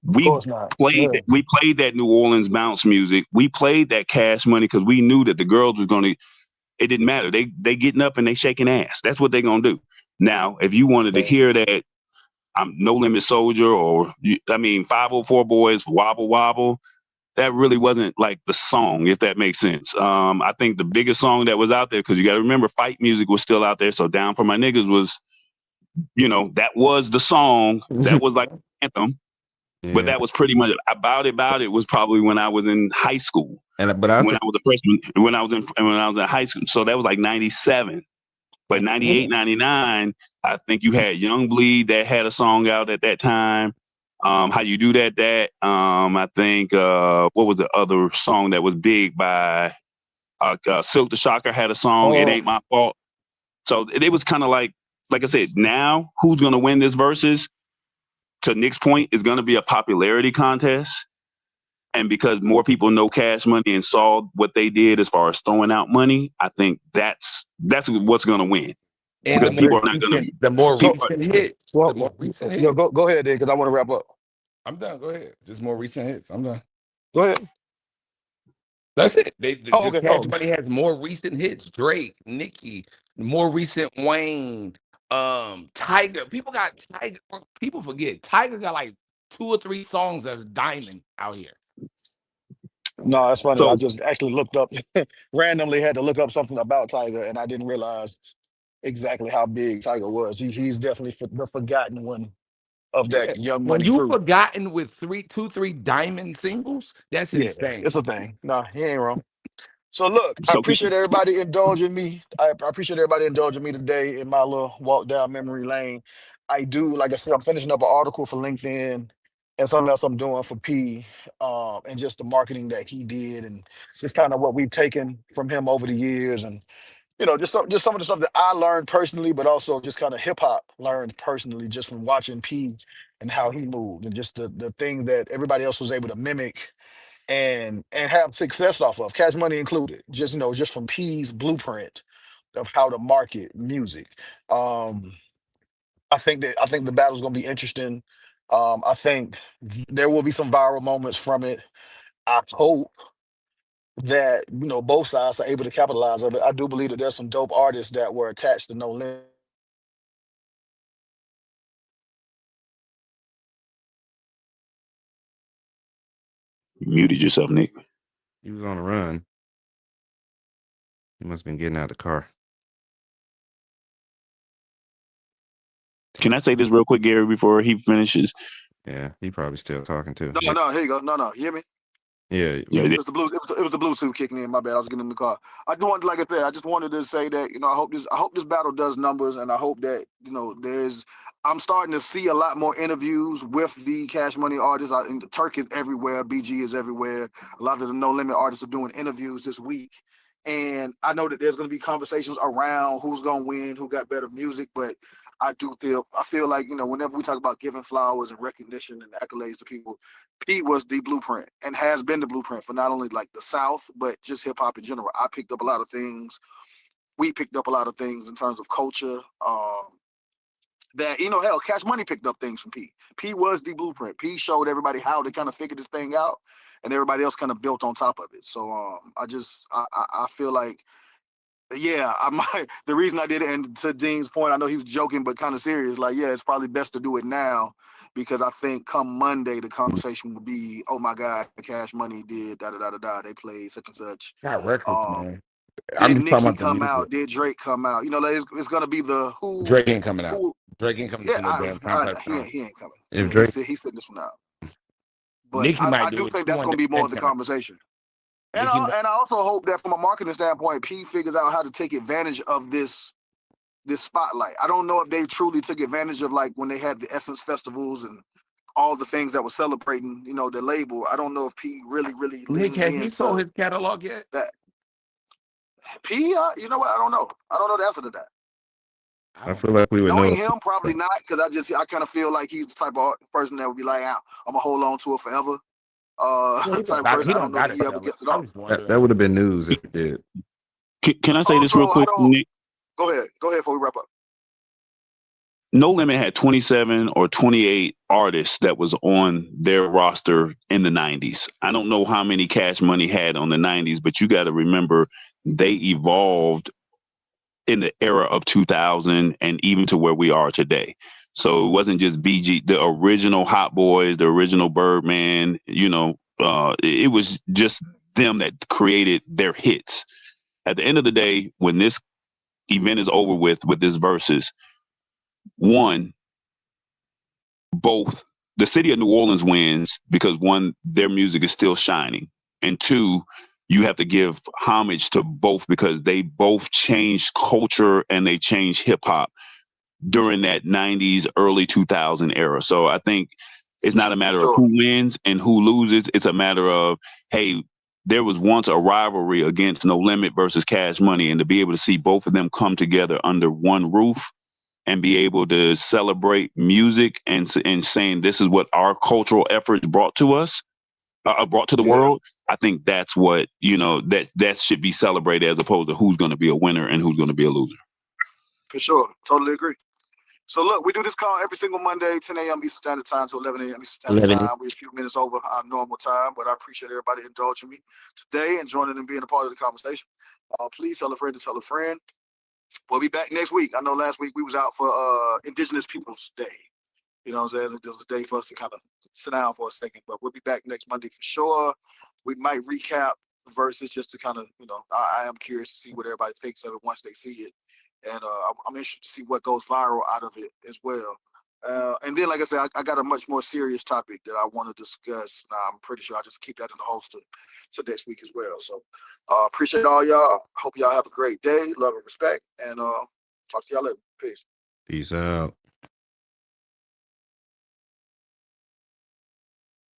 Of We course not. played Yeah. that. We played that New Orleans bounce music. We played that Cash Money because we knew that the girls were going to. It didn't matter. They getting up and they shaking ass. That's what they're gonna do. Now, if you wanted to hear that I'm No Limit Soldier or 504 Boys Wobble Wobble. That really wasn't like the song, if that makes sense. I think the biggest song that was out there, because you got to remember, fight music was still out there. So Down for My Niggas was, that was the song. That was like anthem. But Yeah. that was pretty much about it was probably when I was in high school, But I when say, I was a freshman, when I was in high school. So that was like 97. But 98, 99, I think you had Young Bleed that had a song out at that time. How You Do I think, what was the other song that was big by Silk the Shocker had a song, It Oh, Ain't My Fault. So it was kind of like I said, now who's going to win this versus, to Nick's point, is going to be a popularity contest. And because more people know Cash Money and saw what they did as far as throwing out money, I think that's what's going to win. And Because people are not going to. the more So, People, recent hits, the more well, recent go ahead, because I want to wrap up. I'm done. Go ahead. Just more recent hits. I'm done. Go ahead. That's it. They Oh, just okay. Cash Money has more recent hits. Drake, Nicki, more recent Wayne, Tiger. People got Tiger. People forget Tiger got like 2 or 3 songs that's diamond out here. No, that's funny. I so just actually looked up, randomly had to look up something about Tiger, and I didn't realize exactly how big Tiger was. He's definitely the forgotten one of Yeah. that Young When Money you crew. forgotten with 3 diamond singles, that's Yeah, insane. it's a thing. No, he ain't wrong. So look, I so appreciate everybody indulging me. I appreciate everybody indulging me today in my little walk down memory lane. I do, like I said, I'm finishing up an article for LinkedIn and something else I'm doing for P, and just the marketing that he did, and just kind of what we've taken from him over the years, and just some of the stuff that I learned personally, but also just kind of hip hop learned personally just from watching P and how he moved, and just the thing that everybody else was able to mimic and have success off of, Cash Money included. Just from P's blueprint of how to market music. Um, I think the battle's gonna be interesting. I think there will be some viral moments from it. I hope that both sides are able to capitalize on it. I do believe that there's some dope artists that were attached to No Limit. you muted yourself, Nick. He was on a run. He must have been getting out of the car. Can I say this real quick, Gary, before he finishes? Yeah, he probably still talking too. No, no, here you go. No, you hear me? Yeah, Yeah, It was the blue. It was the Bluetooth kicking in. My bad. I was getting in the car. I do want, like I said, I just wanted to say that I hope this battle does numbers, and I hope that there's. I'm starting to see a lot more interviews with the Cash Money artists. Turk is everywhere. BG is everywhere. A lot of the No Limit artists are doing interviews this week, and I know that there's going to be conversations around who's going to win, who got better music, but. I feel like whenever we talk about giving flowers and recognition and accolades to people, Pete was the blueprint and has been the blueprint for not only like the South, but just hip hop in general. I picked up a lot of things. We picked up a lot of things in terms of culture. Hell, Cash Money picked up things from P. P was the blueprint. P showed everybody how to kind of figure this thing out, and everybody else kind of built on top of it. So I feel like yeah, I might. The reason I did it, and to Dean's point, I know he was joking, but kind of serious. Like, yeah, it's probably best to do it now because I think come Monday the conversation will be, oh my God, Cash Money did da da da da da. They played such and such. Got records, Um, man. I'm did just talking Nicki about the come music. out? Did Drake come out? Like it's gonna be the who Drake ain't coming out. who. Drake ain't coming Yeah, to no damn complex con. he ain't coming. if Yeah, Drake. he's sitting this one out. But Nicki might I do do it. think She that's won gonna be more of the the conversation. And Nicki, I also hope that from a marketing standpoint, P figures out how to take advantage of this spotlight. I don't know if they truly took advantage of like when they had the Essence festivals and all the things that were celebrating, the label. I don't know if P really Nick, leaned has he sold into his catalog yet? that. P, you know what? I don't know. I don't know the answer to that. I I don't feel think. like we would Knowing know. him, probably not, because I kind of feel like he's the type of person that would be like, I'm gonna hold on to it forever. Well, Type of person. he I don't don't know got that to he ever sell it. gets it I off. was That wondering. would have been news if it did. Can I say this Also, real I quick, don't. Nick? Go ahead before we wrap up. No Limit had 27 or 28 artists that was on their roster in the 90s. I don't know how many Cash Money had on the 90s, but you got to remember they evolved in the era of 2000 and even to where we are today. So it wasn't just BG, the original Hot Boys, the original Birdman, it was just them that created their hits. At the end of the day, when this event is over with this versus, one, both the city of New Orleans wins because one, their music is still shining, and two, you have to give homage to both because they both changed culture and they changed hip hop during that 90s, early 2000 era. So I think it's not a matter of Sure. who wins and who loses. It's a matter of, hey, there was once a rivalry against No Limit versus Cash Money, and to be able to see both of them come together under one roof and be able to celebrate music and saying this is what our cultural efforts brought to us. brought to the Yeah, world, I think that's what that should be celebrated as opposed to who's going to be a winner and who's going to be a loser. for sure. Totally agree. So look, we do this call every single Monday, 10 a.m. Eastern Standard Time to 11 a.m. Eastern Standard 11. Time. We're a few minutes over our normal time, but I appreciate everybody indulging me today and joining and being a part of the conversation. Please tell a friend to tell a friend. We'll be back next week. I know last week we was out for Indigenous Peoples Day. You know what I'm saying? It was a day for us to kind of sit down for a second, but we'll be back next Monday for sure. We might recap verses just to kind of, I am curious to see what everybody thinks of it once they see it. And I'm interested to see what goes viral out of it as well. And then, like I said, I got a much more serious topic that I want to discuss. I'm pretty sure I'll just keep that in the holster to next week as well. So appreciate all y'all. Hope y'all have a great day. Love and respect. And talk to y'all later. Peace. Peace out.